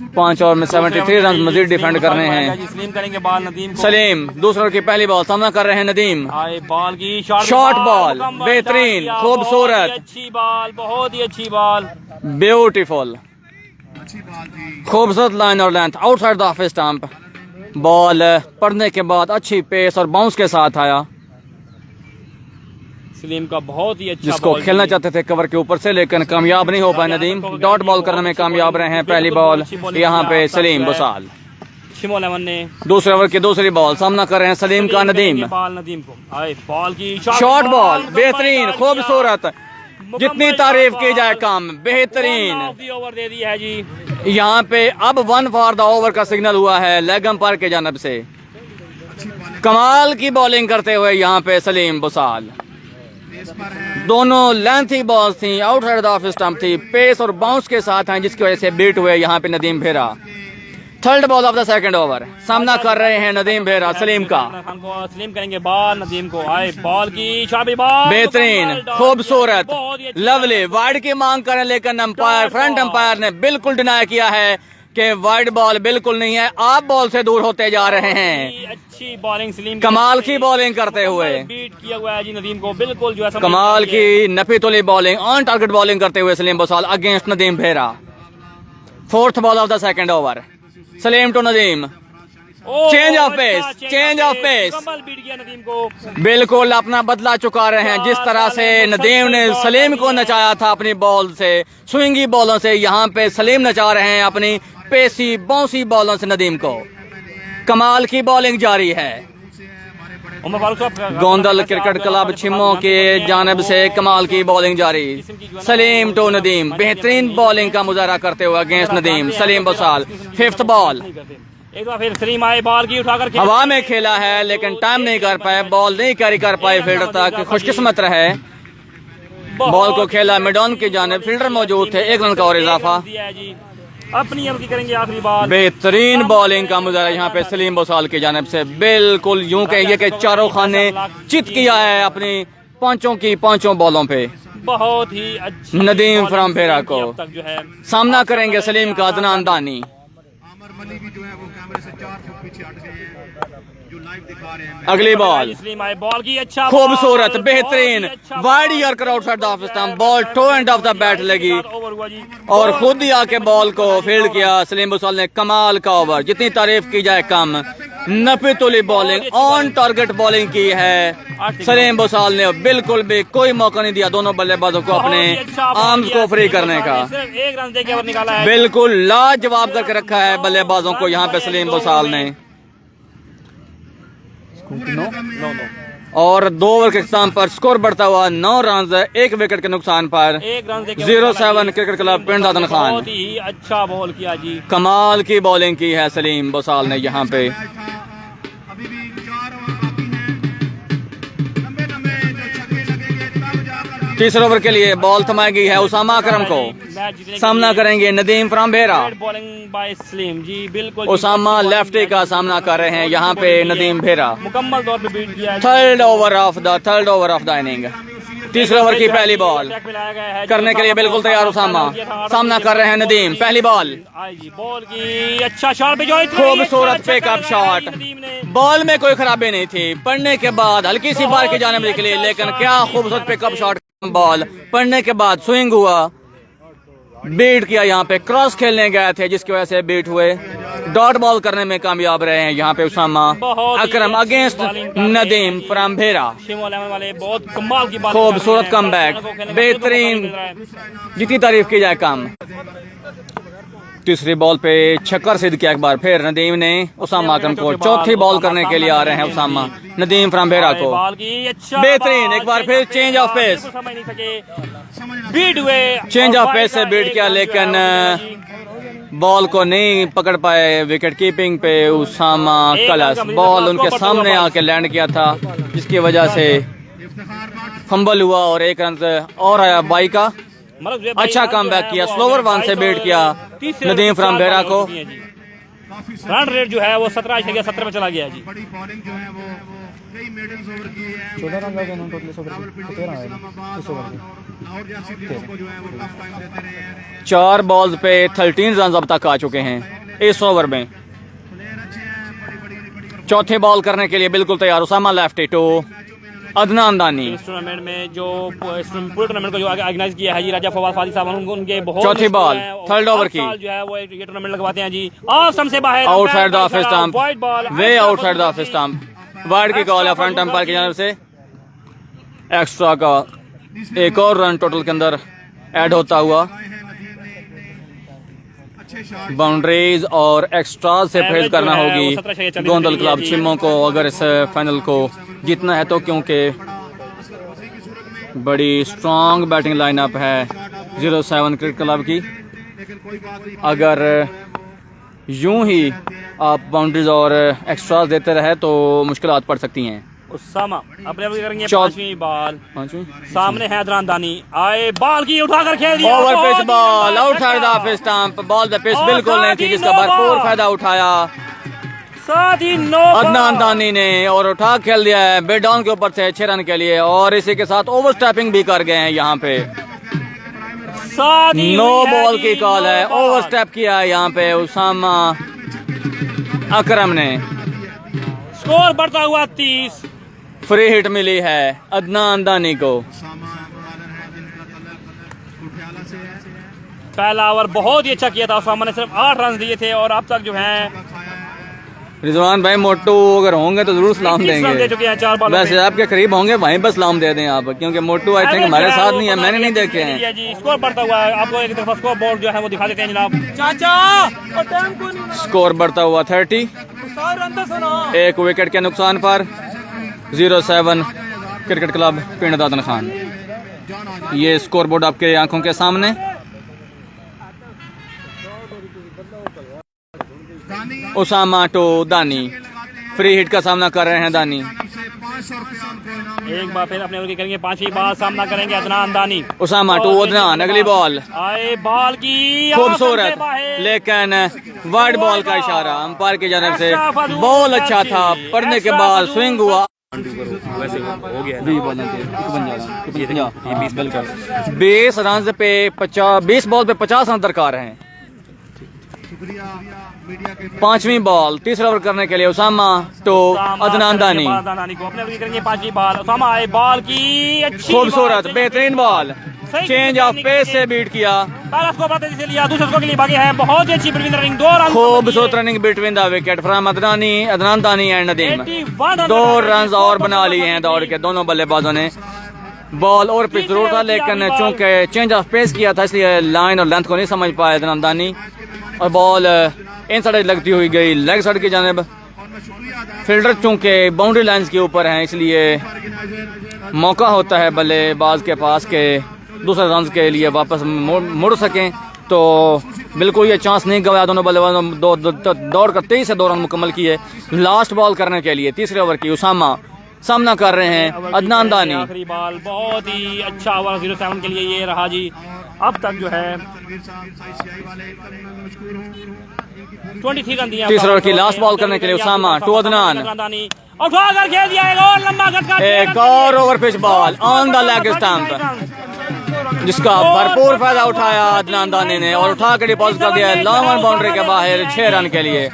वो 5 ओवर में 73 रन मजीद डिफेंड करने हैं। सलीम करेंगे बॉल नदीम को। सलीम दूसरे ओवर की पहली बॉल सामना कर रहे हैं नदीम। आए बॉल की शॉर्ट बॉल, बेहतरीन, खूबसूरत, अच्छी बॉल, बहुत ही अच्छी बॉल, ब्यूटीफुल, अच्छी बात थी। खूबसूरत लाइन और length outside the off stump. Ball पड़ने के बाद अच्छी पेस और बाउंस के साथ आया। सलीम का बहुत ही अच्छा जिसको बॉल खेलना जी। चाहते थे कवर के ऊपर से, लेकिन कामयाब नहीं हो पाए नदीम। डॉट बॉल करने में कामयाब रहे हैं। पहली बॉल यहाँ पे सलीम बुसाल। शिमो लेमन ने दूसरे ओवर की दूसरी बॉल सामना कर रहे हैं सलीम का नदीम। बॉल नदीम को। आए बॉल की शॉर्ट बॉल, बेहतरीन, खूबसूरत, जितनी तारीफ की जाए कम, बेहतरीन। ओवर दे दिया है जी। यहाँ पे अब 1 फॉर द ओवर का सिग्नल हुआ है लेग अंपायर के जानब से। कमाल की बॉलिंग करते हुए यहाँ पे सलीम बुसाल। दोनों लेंथी बॉल्स थी, आउटसाइड द ऑफ स्टंप थी, पेस और बाउंस के साथ हैं, जिसकी वजह से बीट हुए यहाँ पे Nadeem Bhera. Third ball of the second over सामना कर रहे हैं नदीम भेरा सलीम का। खान को सलीम करेंगे बॉल नदीम को। आए बॉल की शाबी बॉल, बेहतरीन, खूबसूरत, लवली, वाइड की मांग करें, लेकिन अंपायर, फ्रंट अंपायर ने बिल्कुल डिनाई किया है कि वाइड बॉल बिल्कुल नहीं है, आप बॉल से दूर होते जा रहे हैं। अच्छी बॉलिंग सलीम, कमाल की बॉलिंग करते हुए, बीट किया हुआ है जी नदीम को, बिल्कुल जो है कमाल की नफी तुली बॉलिंग, ऑन टारगेट बॉलिंग करते हुए Saleem Busal against Nadeem Bhera. Fourth ball of the second over Saleem to Nadeem. Change of pace, change of pace, beat किया नदीम को। बिल्कुल अपना बदला चुका रहे हैं। जिस तरह से नदीम ने सलीम को नचाया था अपनी बॉल से, स्विंगी बॉलों से, यहाँ पे सलीम नचा रहे हैं अपनी पेसी बाउंसी बॉलों से नदीम को। कमाल की बॉलिंग जारी है। उमर फारूक साहब गोंदल क्रिकेट क्लब छिम्मो के जानब से कमाल की बॉलिंग जारी। सलीम टू नदीम, बेहतरीन बॉलिंग का मुजाहरा करते हुए against Nadeem Saleem Busal. Fifth ball, एक बार फिर सलीम आए, बॉल की उठाकर हवा में खेला है लेकिन टाइम नहीं कर पाए, बॉल नहीं कैरी कर पाए फील्डर तक। खुशकिस्मत रहे, बॉल को खेला मिड ऑन की जानिब, फील्डर मौजूद थे, 1 रन का और इजाफा। अपनी अब की करेंगे आखिरी बॉल। बेहतरीन बॉलिंग का मुजाहरा यहाँ पे सलीम बुसाल की जानिब से। बिल्कुल यूं कहिए कि चारों खाने चित किया है अपनी पांचों बॉलों पे। बहुत ही अच्छी नदीम फ्रॉम भेरा को अब तक जो है सामना करेंगे सलीम का अदनान दानी। आमर मलिक भी जो है वो कैमरे से 4 फुट पीछे हट गए हैं, जो लाइव दिखा रहे हैं। अगली बॉल सलीम आए, बॉल की अच्छा खूबसूरत, बॉल, बेहतरीन, बहुत ही अच्छा wide ball. Yorker outside the off stump, ball toe end of the bat लगी ओवर हुआ जी। और खुद ही आके बॉल को फील्ड किया सलीम बुसाल ने। कमाल का ओवर, जितनी तारीफ की जाए कम। नफी तुली बॉलिंग, ऑन टारगेट बॉलिंग की है सलीम बुसाल ने। बिल्कुल भी कोई मौका नहीं दिया दोनों बल्लेबाजों को अपने बहुत ही अच्छा बॉल आर्म्स किया को फ्री सलीम करने का। बुसाल ने, सिर्फ 1 रन देके ओवर निकाला है। बिल्कुल लाजवाब करके रखा है बल्लेबाजों को यहाँ पे सलीम बुसाल ने। और 2 ओवर के इख्तिताम पर स्कोर बढ़ता हुआ 9 रन, 1 विकेट के नुकसान पर 1 रन देके 0-7 क्रिकेट क्लब पिंड दादन खान। बहुत ही अच्छा बॉल किया जी। कमाल की बॉलिंग की है सलीम बुसाल ने यहाँ पे। अभी भी 4 ओवर बाकी हैं। लंबे लंबे जो छक्के लगेंगे तब जाकर तीसरे ओवर के लिए बॉल थमाई गई है उसामा अकरम को। मैच जीतने के सामना लिए करेंगे Nadeem from Bhera. Red bowling by Saleem ji, बिल्कुल उसामा लेफ्टी का सामना कर रहे हैं यहाँ पे नदीम भेरा। मुकम्मल तौर पे बीट किया है। Third over of the inning. तीसरे ओवर की पहली बॉल अटैक में लाया गया है करने के लिए बिल्कुल तैयार उसामा। सामना कर रहे हैं नदीम। पहली बॉल, आई जी, बॉल की अच्छा शॉट पे जो खूबसूरत पिकअप शॉट। बॉल में कोई खराबी नहीं थी, पढ़ने के बाद हल्की सी बार की जाने निकली, लेकिन क्या खूबसूरत पिकअप शॉट। बॉल पढ़ने के बाद स्विंग हुआ, बीट किया। यहाँ पे क्रॉस खेलने गए थे जिसकी वजह से बीट हुए। डॉट बॉल करने में कामयाब रहे हैं यहाँ पे उसामा अकरम अगेंस्ट नदीम फ्रॉम भेरा। वाले बहुत कमाल की खूबसूरत कमबैक, बेहतरीन, जितनी तारीफ की जाए कम। तीसरी बॉल पे छक्कर सिद्ध किया एक बार फिर नदीम ने उसामा अकरम को। चौथी बॉल करने के लिए आ रहे हैं उसामा नदीम फ्रॉम भेरा को। बेहतरीन, एक बार फिर चेंज ऑफ पेस, समझ नहीं सके, बीट हुए। चेंज ऑफ पेस से बीट किया, लेकिन बॉल को नहीं पकड़ पाए विकेट कीपिंग पे उसामा कलस। बॉल उनके सामने आके लैंड किया था जिसकी वजह से फंबल हुआ और 1 रन और आया बाई का। अच्छा कमबैक किया, स्लोवर 1 से बीट किया नदीम फ्रॉम भेरा को। रन रेट जो है वो 17 में चला गया जी। बड़ी बॉलिंग जो है वो कई मेडल्स ओवर किए हैं 14 रन लगे हैं टोटल, 13 है इस ओवर के। लाहौर जैसी टीमों को जो है वो टफ टाइम देते रहे हैं। 4 बॉल्स पे 13 रन अब तक आ चुके हैं इस ओवर में। प्लेयर अच्छे हैं, बड़ी चौथे बॉल करने के लिए बिल्कुल तैयार उसामा लेफ्टी टू अदनान दानी। इस टूर्नामेंट में जो पूरे टूर्नामेंट को जो ऑर्गेनाइज किया है जी राजा फवाद फादी साहब, उनके बहुत चौथी बॉल, थर्ड ओवर की। जो है वो ये टूर्नामेंट लगवाते हैं जी। ऑफ स्टंप से बाहर, outside the off stump, wide ball, way outside the off stump, wide की कॉल है फ्रंट अंपायर की जानब से। एक्स्ट्रा का एक और रन टोटल के अंदर ऐड होता हुआ। बाउंड्रीज और एक्स्ट्रा से परहेज करना होगी गोंदल क्लब छिम्मो को अगर इस फाइनल को जीतना है तो, क्योंकि बड़ी स्ट्रॉन्ग बैटिंग लाइनअप है 07 क्रिकेट क्लब की। अगर यूं ही आप बाउंड्रीज और एक्स्ट्रास देते रहे तो मुश्किलात पड़ सकती हैं। उसामा अपने ओवर करेंगे चौथ- पांचवी बॉल, सामने है अदनान दानी, आए बॉल की उठाकर खेल दिया, ओवर पिच बहुत बॉल ही आउटसाइड द अच्छा। Of stump, ball the pitch और बिल्कुल नहीं थी साथ ही जिसका नो भरपूर बॉल। फायदा उठाया साथ ही नो अदनान दानी ने और उठा खेल दिया है बेड डाउन के ऊपर से 6 रन के लिए। और इसी के साथ ओवर स्टेपिंग भी कर गए हैं यहाँ पे। साथ ही नो हुई है बॉल जी, की कॉल नो है, बॉल। ओवर स्टेप किया है यहाँ पे उसामा अकरम ने। स्कोर बढ़ता हुआ 30। फ्री हिट मिली है अदनान दानी को। पहला ओवर बहुत ही अच्छा किया था उसामा ने, सिर्फ 8 रन दिए थे और अब तक जो है रिजवान भाई मोटू अगर होंगे तो जरूर सलाम 21 रन दे देंगे। चुके हैं 4 बॉलों वैसे में। आपके करीब होंगे वहीं पर सलाम दे दें आप, क्योंकि मोटू आई थिंक हमारे साथ नहीं है, मैंने नहीं देखे हैं। जी स्कोर बढ़ता हुआ है, आपको एक दफा स्कोर बोर्ड जो है वो दिखा देते हैं जनाब। चाचा और टाइम को नहीं स्कोर बढ़ता हुआ 30, रन तो सुनो। एक विकेट के नुकसान पर 07 क्रिकेट क्लब पिंड दादन खान। ये स्कोर बोर्ड आपके आंखों के सामने। उसामा टू दानी, फ्री हिट का सामना कर रहे हैं दानी। एक बार फिर अपने ओवर की करेंगे पांचवी बॉल, सामना करेंगे अदनान दानी। उसामा टू अदनान, अगली बॉल आए बॉल की खूबसूरत लेकिन वाइड बॉल का इशारा अंपायर की जानब से। बॉल अच्छा था, पढ़ने के बाद स्विंग हुआ। वैसे हो गया 20 रन पे 20 बॉल पे 50 रन दरकार हैं। पांचवी बॉल, तीसरा ओवर करने के लिए उसामा तो अदनान दानी। को अपने ओवर की करेंगे पांचवी बॉल, उसामा आए बॉल की अच्छी खूबसूरत बॉल, बेहतरीन बॉल, चेंज ऑफ पेस से बीट किया। पहला स्कोर बढ़ते से लिया, दूसरे स्कोर के लिए भागे हैं। बहुत ही अच्छी बिटवीन रनिंग, 2 रन खूबसूरत running between the wicket from Adnan दानी एंड नदीम। 81 2 रन और बना लिए हैं दौड़ के दोनों बल्लेबाजों ने। बॉल और पिच जरूर था लेकिन चूंकि चेंज ऑफ पेस किया था इसलिए लाइन और लेंथ को नहीं समझ पाया अदनान दानी, और बॉल इन साइड लगती हुई गई लेग साइड की जानिब। फील्डर चूंकि बाउंड्री लाइंस के ऊपर हैं इसलिए मौका होता है बल्लेबाज के पास के दूसरे रन के लिए वापस मुड़ सकें, तो बिल्कुल ये चांस नहीं गवाया दोनों बल्लेबाजों ने। दौड़ कर 23 से 2 रन मुकम्मल किए। लास्ट बॉल करने के लिए तीसरे ओवर की उसामा सामना कर रहे हैं अदनान दानी। आखिरी बॉल बहुत ही अच्छा ओवर 07 के लिए ये रहा जी। अब तक जो है 23 रन दिया। तीसरे ओवर की लास्ट बॉल करने के लिए उसामा टू अदनान, उठाकर खेल दिया, एक और लंबा झटका, एक और over pitch ball on the leg stump, जिसका भरपूर फायदा उठाया अदनान दानी ने और उठा के डिपॉजिट कर दिया लॉन्ग ऑन बाउंड्री के बाहर 6 रन के लिए।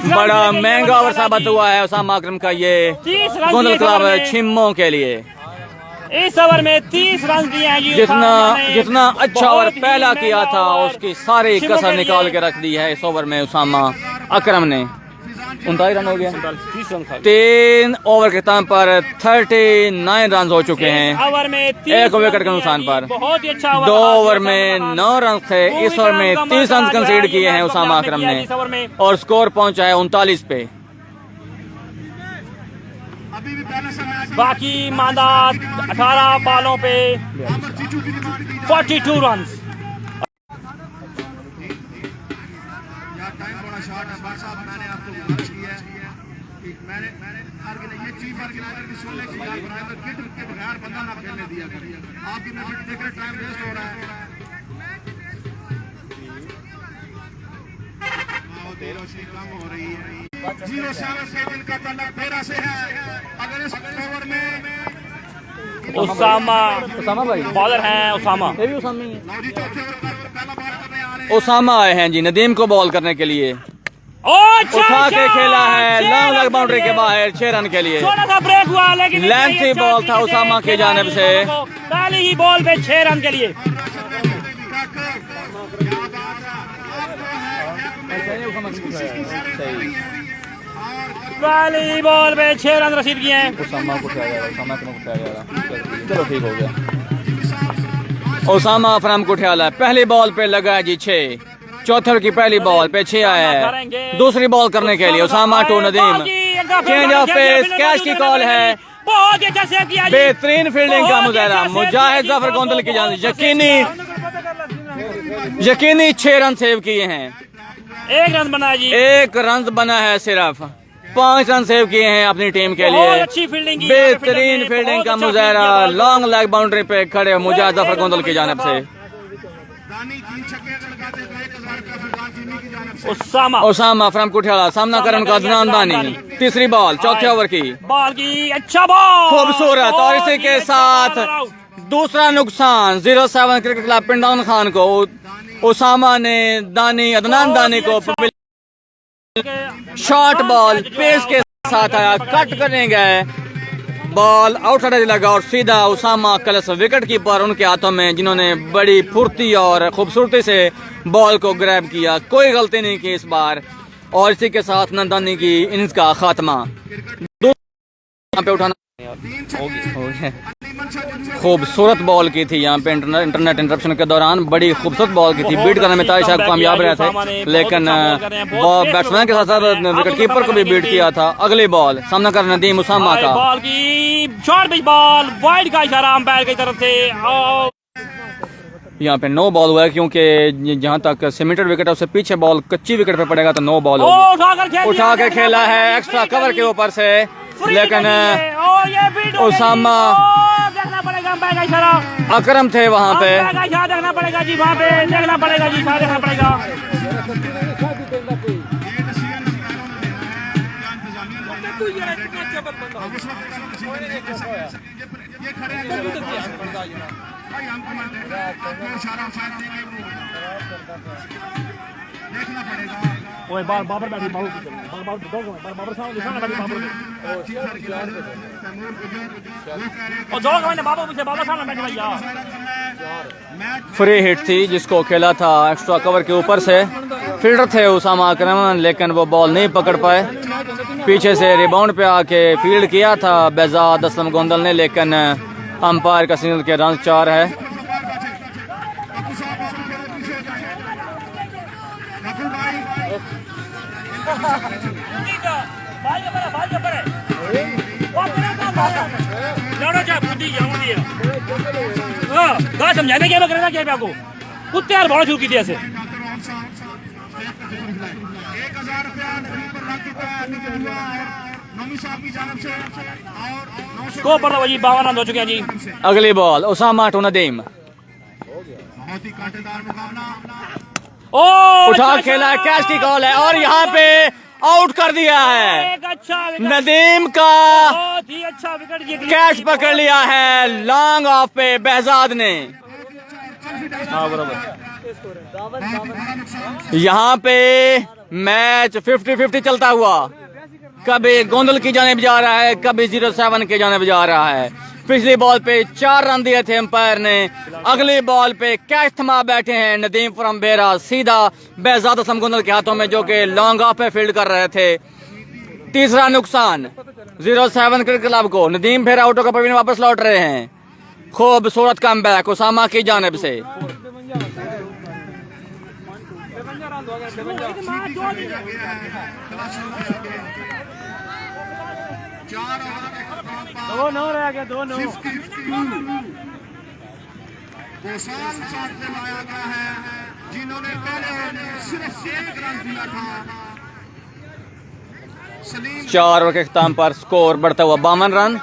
बड़ा महंगा ओवर साबित हुआ है उसामा अकरम का ये गोंदल क्लब छिम्मो के लिए। इस ओवर में 30 रन दिए हैं जी। जितना अच्छा ओवर पहला किया था उसकी सारी कसर निकाल के रख दी है इस ओवर में उसामा अकरम ने। 39 रन हो गया। 3 ओवर के टाइम पर 39 रन हो चुके हैं। ओवर में एक विकेट के नुकसान पर बहुत ही अच्छा 2 ओवर में 9 रन थे। इस ओवर में 30 रन कंसीड किए हैं उसामा अकरम ने और स्कोर पहुंचा है 39 पे। बाकी मांदा 18 बॉलों पे 42 रन। टाइम बड़ा शॉर्ट है बादशाह साहब, मैंने आपको गुजारिश की है कि मैंने ये चीफ ऑर्गेनाइजर की सुनने की बात बनाया तो किट के बगैर बंदा ना खेलने दिया करिए। आपकी मैं देख रहे टाइम वेस्ट हो रहा है। देर रोशनी कम हो रही है। 07 के दिन का तलब 13 से है। अगर इस ओवर में उसामा भाई बॉलर हैं, उसामा ये भी उसामा ही है। नौजी चौथे ओवर का पहला बॉल करने आ रहे हैं। उसामा आए हैं जी नदीम को बॉल करने के लिए, उठा के खेला है लॉन्ग लेग बाउंड्री के बाहर 6 रन के लिए। थोड़ा सा ब्रेक हुआ लेकिन लेंथी बॉल था उसामा की जानिब से। पहली ही बॉल पे 6 रन के लिए। पहली बॉल पे 6 रन रसीद किए हैं। उसामा को उठाया जा रहा, उसामा को उठाया जा रहा, चलो ठीक हो गया। उसामा फराम को उठाया है, पहली बॉल पे लगा है जी 6, चौथे ओवर की पहली बॉल पे 6 आया है। दूसरी बॉल करने के लिए Usama to Nadeem, change of pace, catch की कॉल है। बहुत अच्छा सेव किया जी। बेहतरीन फील्डिंग का मुजाहरा मुजाहिद जफर गोंदल की जान, यकीनी 6 रन सेव किए हैं। 1 रन बना जी, 1 रन बना है सिर्फ, 5 रन सेव किए हैं अपनी टीम के बहुत लिए। अच्छी फील्डिंग की, बेहतरीन फील्डिंग का मुजाहरा लॉन्ग लेग बाउंड्री पे खड़े मुजाहिद जफर गोंदल की जानिब से। दानी 3 छक्के अगर लगाते तो 1000 का फरदान चीनी की जानिब से। उसामा उसामा फ्रॉम कुठियाला, सामना करें उनका अदनान दानी। तीसरी बॉल चौथे ओवर की, बॉल की अच्छा बॉल खूबसूरत। और इसी के साथ दूसरा नुकसान 07 क्रिकेट क्लब पिंडाउन खान को उसामा ने दानी अदनान दानी को शॉर्ट बॉल पेस के साथ आया, कट करने गए, बॉल आउटसाइड लगा और सीधा उसामा कलस विकेट कीपर उनके हाथों में, जिन्होंने बड़ी फुर्ती और खूबसूरती से बॉल को ग्रैब किया, कोई गलती नहीं की इस बार। और इसी के साथ नंदानी की इनिंग्स का खात्मा। यहाँ पे उठाना खूबसूरत बॉल की थी, यहाँ पे इंटरनेट इंटरप्शन के दौरान बड़ी खूबसूरत बॉल की थी। बीट करने में तारिक साहब कामयाब रहे थे, लेकिन बैट्समैन के साथ साथ विकेट कीपर को भी बीट किया था। अगली बॉल सामना कर नदीम उसामा का, बॉल की शॉर्ट पिच बॉल, वाइड का इशारा अंपायर की तरफ से। यहाँ पे 9 बॉल हुआ है, क्योंकि जहाँ तक सीमेंटेड विकेट है उससे पीछे बॉल कच्ची विकेट पे पड़ेगा तो 9 बॉल होगी। उठा के खेला है एक्स्ट्रा कवर के ऊपर से, लेकिन उसामा देखना पड़ेगा अंपायर का इशारा, अकरम थे वहाँ पे। अंपायर का इशारा देखना पड़ेगा जी, वहाँ पे देखना पड़ेगा जी, इशारा देखना पड़ेगा। देखना पड़ेगा। ओए बाबर बैठी, बाबर साहब निशाना बैठी, बाबर और दो मैंने बाबर साहब बैठी भैया। फ्री हिट थी जिसको खेला था एक्स्ट्रा कवर के ऊपर से, फील्डर थे उसामा अकरम, लेकिन वो बॉल नहीं पकड़ पाए। पीछे से रिबाउंड पे आके फील्ड किया था बेजाद असलम गोंदल ने, लेकिन अंपायर का सिग्नल के रन 4 है। समझाने क्या करना क्या आपको, कुत्ते यार बहुत शुरू की थी ऐसे। 1000 रुपया पर रख चुका है नौमी साहब की जानिब से। और स्कोर पर वही 52 रन हो चुके हैं जी। अगली बॉल उसामा टू नदीम, बहुत ही कांटेदार मुकाबला। ओ उठा खेला, कैच की कॉल है और यहाँ पे आउट कर दिया है। एक अच्छा नदीम का बहुत ही अच्छा विकेट कैच पकड़ लिया है लॉन्ग ऑफ पे बेहजाद ने। यहाँ पे मैच 50-50 चलता हुआ, कभी गोंदल की जानिब जा रहा है, कभी 07 के जानिब जा रहा है। पिछली बॉल पे 4 रन दिए थे अंपायर ने, अगली बॉल पे कैच थमा बैठे हैं नदीम फ्रॉम बेरा, सीधा बेहजाद असलम गोंदल के हाथों में, जो कि लॉन्ग ऑफ पे फील्ड कर रहे थे। तीसरा नुकसान 07 क्रिकेट क्लब को। नदीम फिर आउट होकर प्रवीण वापस लौट रहे हैं। खूबसूरत कमबैक उसामा की जानिब से। गोसाल साथ में लाया गया है, जिन्होंने पहले सिर्फ 1 रन दिया था। सलीम 4 ओवर के अख्ताम पर स्कोर बढ़ता हुआ 52 रन।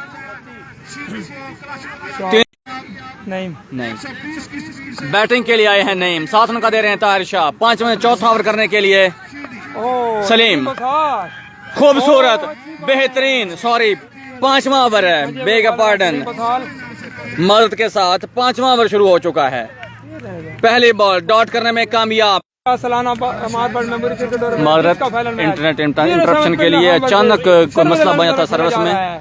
नहीं बैटिंग के लिए आए हैं नईम, 7 रन का दे रहे हैं ताहिर शाह। 5 में चौथा ओवर करने के लिए सलीम, खूबसूरत बेहतरीन, सॉरी 5वां ओवर है, बेग पार्डन। मर्द के साथ 5वां ओवर शुरू हो चुका है। पहली बॉल डॉट करने में कामयाब। माजरत इंटरनेट इंटरप्शन के लिए अचानक कोई मसला बन जाता सर्विस में।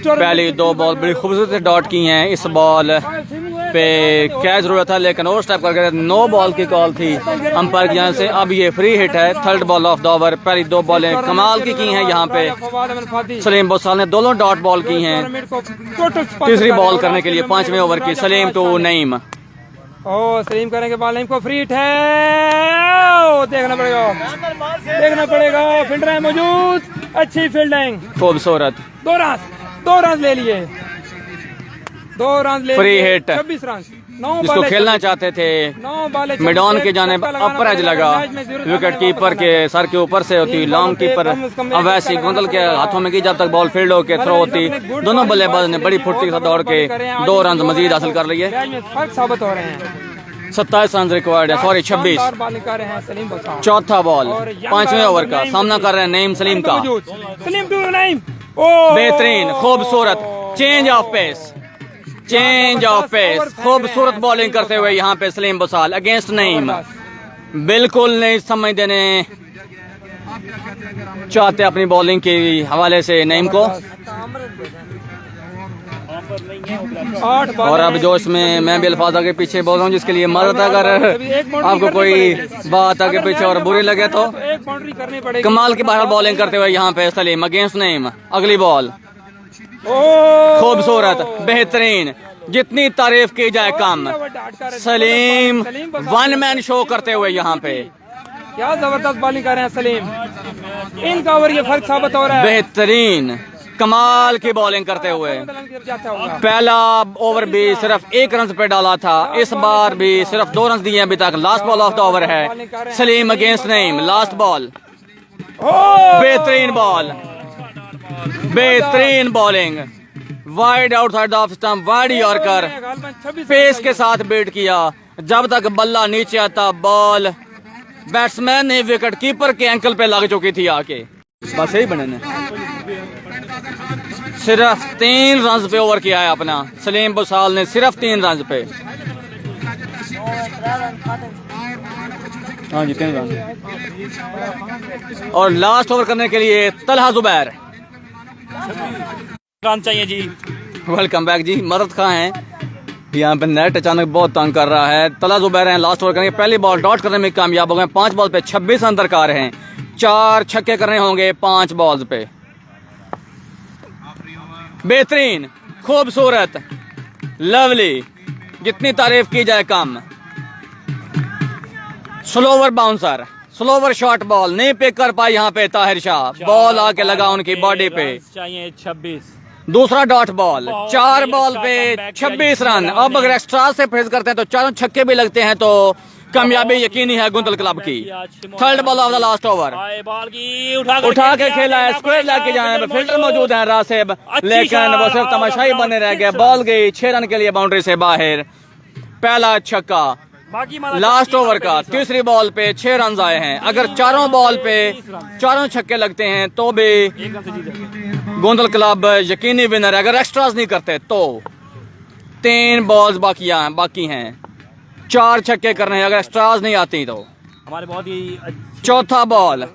पहली 2 बॉल बड़ी खूबसूरत से डॉट की हैं। इस बॉल पे क्या जरूरत था, लेकिन ओवर स्टेप करके 9 बॉल की कॉल थी अंपायर की जानिब से। अब ये फ्री हिट है, third ball of the over. पहली 2 बॉलें कमाल की हैं यहाँ पे। सलीम बोसाल ने दोनों डॉट बॉल की हैं। तीसरी बॉल करने के लिए 5वें ओवर की सलीम टू नईम। सलीम करेंगे बॉल, नईम को फ्री हिट है। देखना पड़ेगा फील्डर है मौजूद, अच्छी फील्डिंग, खूबसूरत। 2 रन ले लिए, 2 रन ले फ्री हिट, 26 रन। जिसको खेलना चाहते थे मिडॉन की जानिब अपर एज लगा, विकेट कीपर के सर के ऊपर से होती लॉन्ग कीपर अवैसी गुंदल के हाथों में की, जब तक बॉल फील्ड होकर थ्रो होती। दोनों बल्लेबाज ने बड़ी फुर्ती से दौड़ के 2 रन मजीद हासिल कर लिए। साबित हो रहे हैं। 27 रन रिक्वायर्ड है, सॉरी 26। चौथा बॉल 5वें ओवर का सामना कर रहे हैं नईम सलीम का। सलीम टू नईम, बेहतरीन, खूबसूरत चेंज ऑफ पेस, खूबसूरत बॉलिंग करते हुए यहाँ पे सलीम बोसाल अगेंस्ट नईम। बिल्कुल नहीं समझ देने चाहते अपनी बॉलिंग के हवाले से नईम को। और अब जोश में मैं भी अल्फाज आगे पीछे बोल रहा हूँ, जिसके लिए मदद, अगर आपको कोई बात आगे पीछे और बुरी लगे तो कमाल की बाहर बॉलिंग करते हुए यहाँ पे सलीम अगेंस्ट नईम। अगली बॉल खूबसूरत बेहतरीन, जितनी तारीफ की जाए कम। सलीम 1 मैन शो करते हुए यहाँ पे क्या जबरदस्त बॉलिंग कर रहे हैं सलीम। इनका ओवर ये फर्क साबित हो रहा है। बेहतरीन कमाल की बॉलिंग करते हुए। पहला ओवर भी सिर्फ 1 रन पे डाला था, इस बार भी सिर्फ 2 रन दिए अभी तक। Last ball of the over है, Saleem against Naeem. Last ball, बेहतरीन बॉल, बेहतरीन bowling, wide outside off stump, wide yorker, pace के साथ बीट किया। जब तक बल्ला नीचे आता बॉल बैट्समैन ने विकेट कीपर के एंकल पे लग चुकी थी आके। बस यही बने ने सिर्फ 3 रन पे ओवर किया है अपना। सलीम बोसाल ने सिर्फ 3 रन पे, हाँ जी 3 रन। और लास्ट ओवर करने के लिए तलहा जुबैर रन चाहिए जी। वेलकम बैक जी। मदद खां हैं यहाँ पे, नेट अचानक बहुत तंग कर रहा है। तलहा जुबैर हैं, लास्ट ओवर करेंगे। पहली बॉल डॉट करने में कामयाब हो गए। 5 बॉल पे 26 रन दरकार हैं। 4 छक्के करने होंगे 5 बॉल्स पे। बेहतरीन, खूबसूरत, लवली, जितनी तारीफ की जाए कम। Slower bouncer, slower shot ball नहीं पिक कर पाई यहाँ पे ताहिर शाह। बॉल आके लगा उनकी बॉडी पे। चाहिए 26। दूसरा डॉट बॉल, 4 बॉल पे 26 रन। अब अगर एक्स्ट्रा से फेस करते हैं तो 4 छक्के भी लगते हैं तो कामयाबी यकीनी है गुंदल क्लब की। Third ball of the last over, उठा के खेला है, स्क्वायर लेके जाने पे फील्डर मौजूद है रासिब, लेकिन वो सिर्फ तमाशाई बने रह गए। बॉल गई 6 रन के लिए बाउंड्री से बाहर। पहला छक्का लास्ट ओवर का। तीसरी बॉल पे 6 रन आए हैं। अगर 4 बॉल पे 4 छक्के लगते हैं तो भी गोंदल क्लब यकीनी विनर है। अगर एक्स्ट्रास नहीं करते तो 3 बॉल्स बाकी हैं। 4 छक्के करने हैं अगर एक्स्ट्रास नहीं आती तो। हमारे बहुत ही चौथा बॉल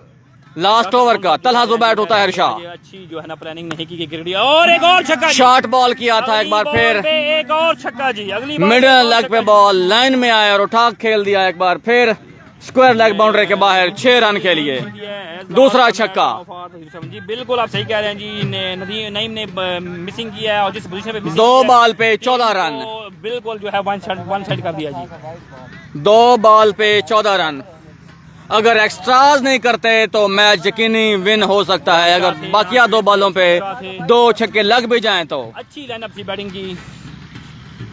लास्ट ओवर का। तलहा जुबैर होता है शाह, अच्छी जो है ना प्लानिंग नहीं की क्रिकेट। और एक और छक्का, शॉर्ट बॉल किया था एक बार फिर। एक और छक्का जी। अगली मिडिल लेग पे बॉल लाइन में आया और उठा खेल दिया एक बार फिर। स्क्वायर लेग बाउंड्री के बाहर 6 रन के लिए। दूसरा छक्का जी, बिल्कुल आप सही कह रहे हैं जी। नईम ने मिसिंग किया है और जिस पोजीशन पे 2 बॉल पे 14 रन, बिल्कुल जो है वन साइड कर दिया जी। 2 बॉल पे 14 रन। अगर एक्स्ट्राज नहीं करते तो मैच यकीनी विन हो सकता है। अगर बाकिया 2 बॉलों पे 2 छक्के लग भी जाएं तो। अच्छी लाइनअप थी बैटिंग की,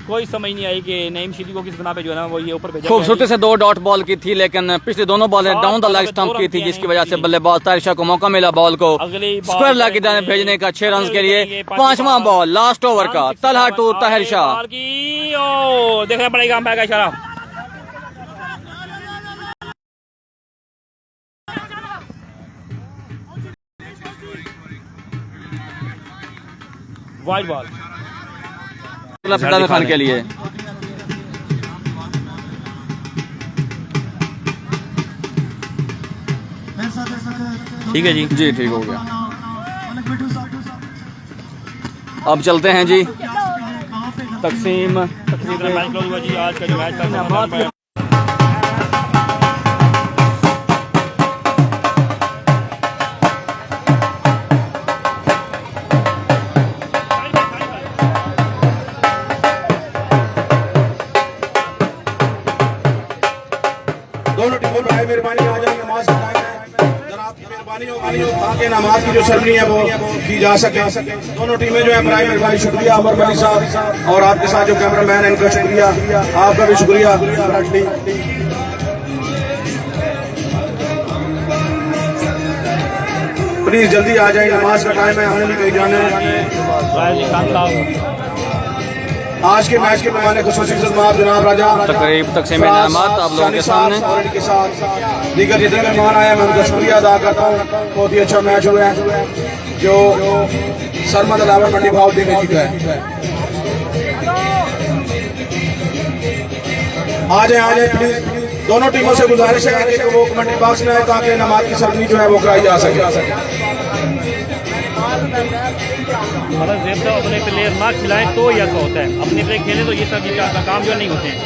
कोई समझ नहीं आई कि नईम शिदी को किस बना पे जो है ना वो ये ऊपर भेजा। खूबसूरती से 2 डॉट बॉल की थी, लेकिन पिछली दोनों बॉलें डाउन द लेग स्टंप की थी, जिसकी वजह से बल्लेबाज ताहिर शाह को मौका मिला बॉल को स्क्वायर लेग की जाने भेजने का 6 रन के लिए। 5वां बॉल लास्ट ओवर का। तलहा टू ताहिर शाह। देखना पड़ेगा अंपायर का इशारा। वाइड बॉल फिदान खान के लिए। ठीक है जी, जी ठीक हो गया। अब चलते हैं जी तकसीम मैच क्लोज हुआ जी। आज का जो मैच था दोनों टीमों पर मेहरबानी आ जाए, नमाज का टाइम है, जरा आपकी मेहरबानी होगी ताकि नमाज की जो सरनी है वो की जा सके। दोनों टीमें जो है बराए मेहरबानी शुक्रिया अमर मनी साहब और आपके साथ जो कैमरामैन है इनका शुक्रिया, आपका भी शुक्रिया। प्लीज जल्दी आ जाए, नमाज का टाइम है, हमने भी कहीं जाना है। आज के मैच के पैमाने खुसूसी खिदमत जनाब राजा तकरीब तकसीम इनामात आप लोगों के सामने। और इनके साथ दीगर जितने मेहमान आए हैं मैं उनका शुक्रिया अदा करता हूँ। बहुत ही अच्छा मैच हुआ है जो सरमद अलावा मंडी भाव देने जीता है। आ जाए प्लीज, दोनों टीमों से गुजारिश है कि वो कमेंट्री बॉक्स में आए ताकि नमाज की सरनी जो है वो कराई जा सके। मतलब जेब साहब अपने प्लेयर ना खिलाएं तो ये ऐसा होता है, अपने प्लेयर खेलें तो ये सब का काम जो नहीं होते हैं।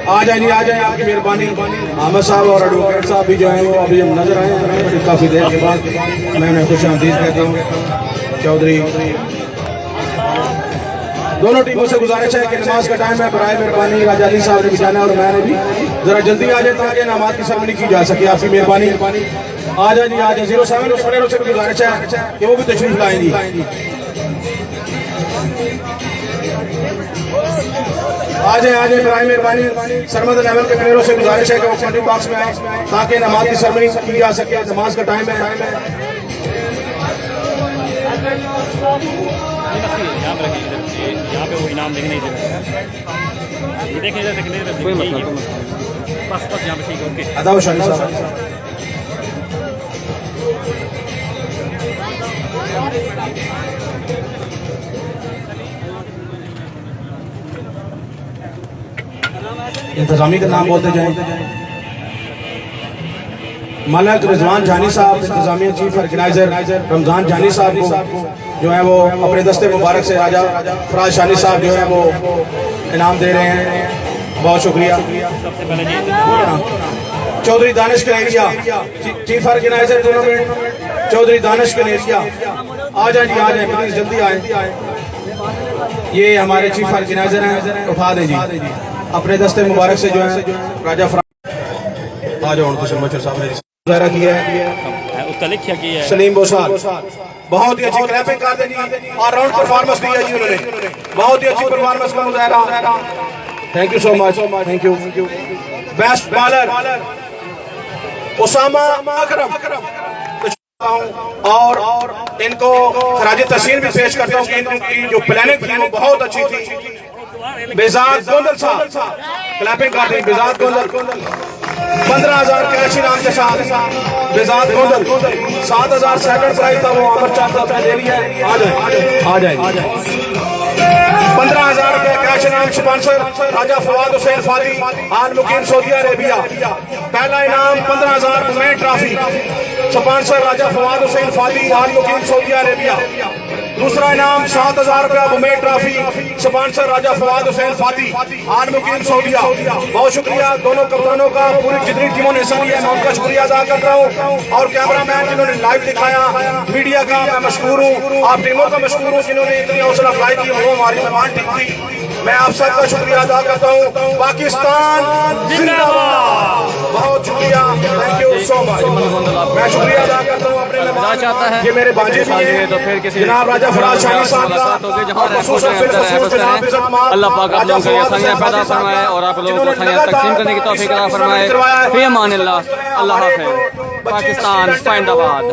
आ जाए जी, आ जाए, आपकी मेहरबानी। आमिर साहब और एडवोकेट साहब भी जो है वो अभी हम नजर आए हैं काफ़ी देर के बाद। मैं उन्हें खुश आमदीद कहता हूँ। चौधरी दोनों टीमों से गुजारिश है कि नमाज का टाइम है, बराए मेहरबानी राजा अली साहब ने भी जाना और मैंने भी जरा जल्दी आ जाए ताकि नमाज की सरमनी की जा सके। आपकी मेहरबानी। आ जाए जी, आ जाए। 07 स्पिनरों से भी गुजारिश है कि वो भी तशरीफ लाएंगी। आ जाए बराए मेहरबानी। सरमद लेवल के प्लेयरों से गुजारिश है कि वो कमेंट्री बॉक्स में आए ताकि नमाज की सरमनी की जा सके। नमाज का टाइम है। यहाँ पे वो इनाम देखने कोई मतलब बस यहाँ पे ठीक है। ओके अदा शानी साहब इंतजामी का नाम बोलते जाए। मलक रिजवान जानी साहब इंतजामिया चीफ ऑर्गेनाइजर रमजान जानी साहब को जो है वो अपने दस्ते मुबारक से राजा फराज शानी साहब जो है वो इनाम दे रहे हैं। बहुत शुक्रिया। Chaudhary Danish Kaneria chief organiser tournament Chaudhary Danish Kaneria आ जाए जी, आ जाए प्लीज जल्दी आए। ये हमारे चीफ ऑर्गेनाइजर हैं, उठा दें जी अपने दस्ते मुबारक से जो है राजा फराज। आ जाओ उनको शर्मा साहब ने गुजारा किया है, उसका लिखिया किया है सलीम बोसाल। बहुत ही अच्छी क्लैपिंग कर दें जी, और राउंड परफॉर्मेंस दी है जी उन्होंने, बहुत ही अच्छी परफॉर्मेंस का मुजाहरा। Thank you so much, thank you. Best bowler Usama Akram और इनको खराज तहसीन भी पेश करता हूँ कि इनकी जो प्लानिंग थी वो बहुत अच्छी थी। बेजाद गोंदल साहब क्लैपिंग कर दी। बेजाद गोंदल 15,000 कैश इनाम के साथ बेजाद गोंदल 7,000 सेकंड प्राइज था वो अमर चाहता था ले लिया। आ जाए 15,000 रुपए कैश इनाम स्पॉन्सर राजा फवाद हुसैन फादी आल मुकीम सऊदी अरेबिया। पहला इनाम 15,000 बुमैन ट्रॉफी स्पॉन्सर राजा फवाद हुसैन फादी आल मुकीम सऊदी अरेबिया। दूसरा इनाम 7,000 रुपया बुमैन ट्रॉफी स्पॉन्सर राजा फवाद हुसैन फादी आल मुकीम सऊदिया। बहुत शुक्रिया दोनों कप्तानों का, पूरी जितनी टीमों ने हिस्सा लिया मैं उनका शुक्रिया अदा कर रहा हूँ, और कैमरा मैन जिन्होंने लाइव दिखाया, मीडिया का मैं मशकूर हूँ, आप टीमों का मशकूर हूँ जिन्होंने इतनी हौसला अफजाई की। वो हमारी मेहमान टीम थी, मैं आप सबका शुक्रिया अदा करता हूँ। पाकिस्तान जिंदाबाद। बहुत शुक्रिया, थैंक यू सो मच। मैं शुक्रिया अदा करता हूँ अपने मेहमान चाहता है ये मेरे भांजे भी हैं, तो फिर किसी जनाब राजा फराज शाही साहब का, अल्लाह पाक आप लोगों को आसानियां पैदा फरमाए और आप लोगों को आसानियां तकसीम करने की तौफीक अता फरमाए। फी अमान अल्लाह, अल्लाह हाफ़िज़। पाकिस्तान जिंदाबाद।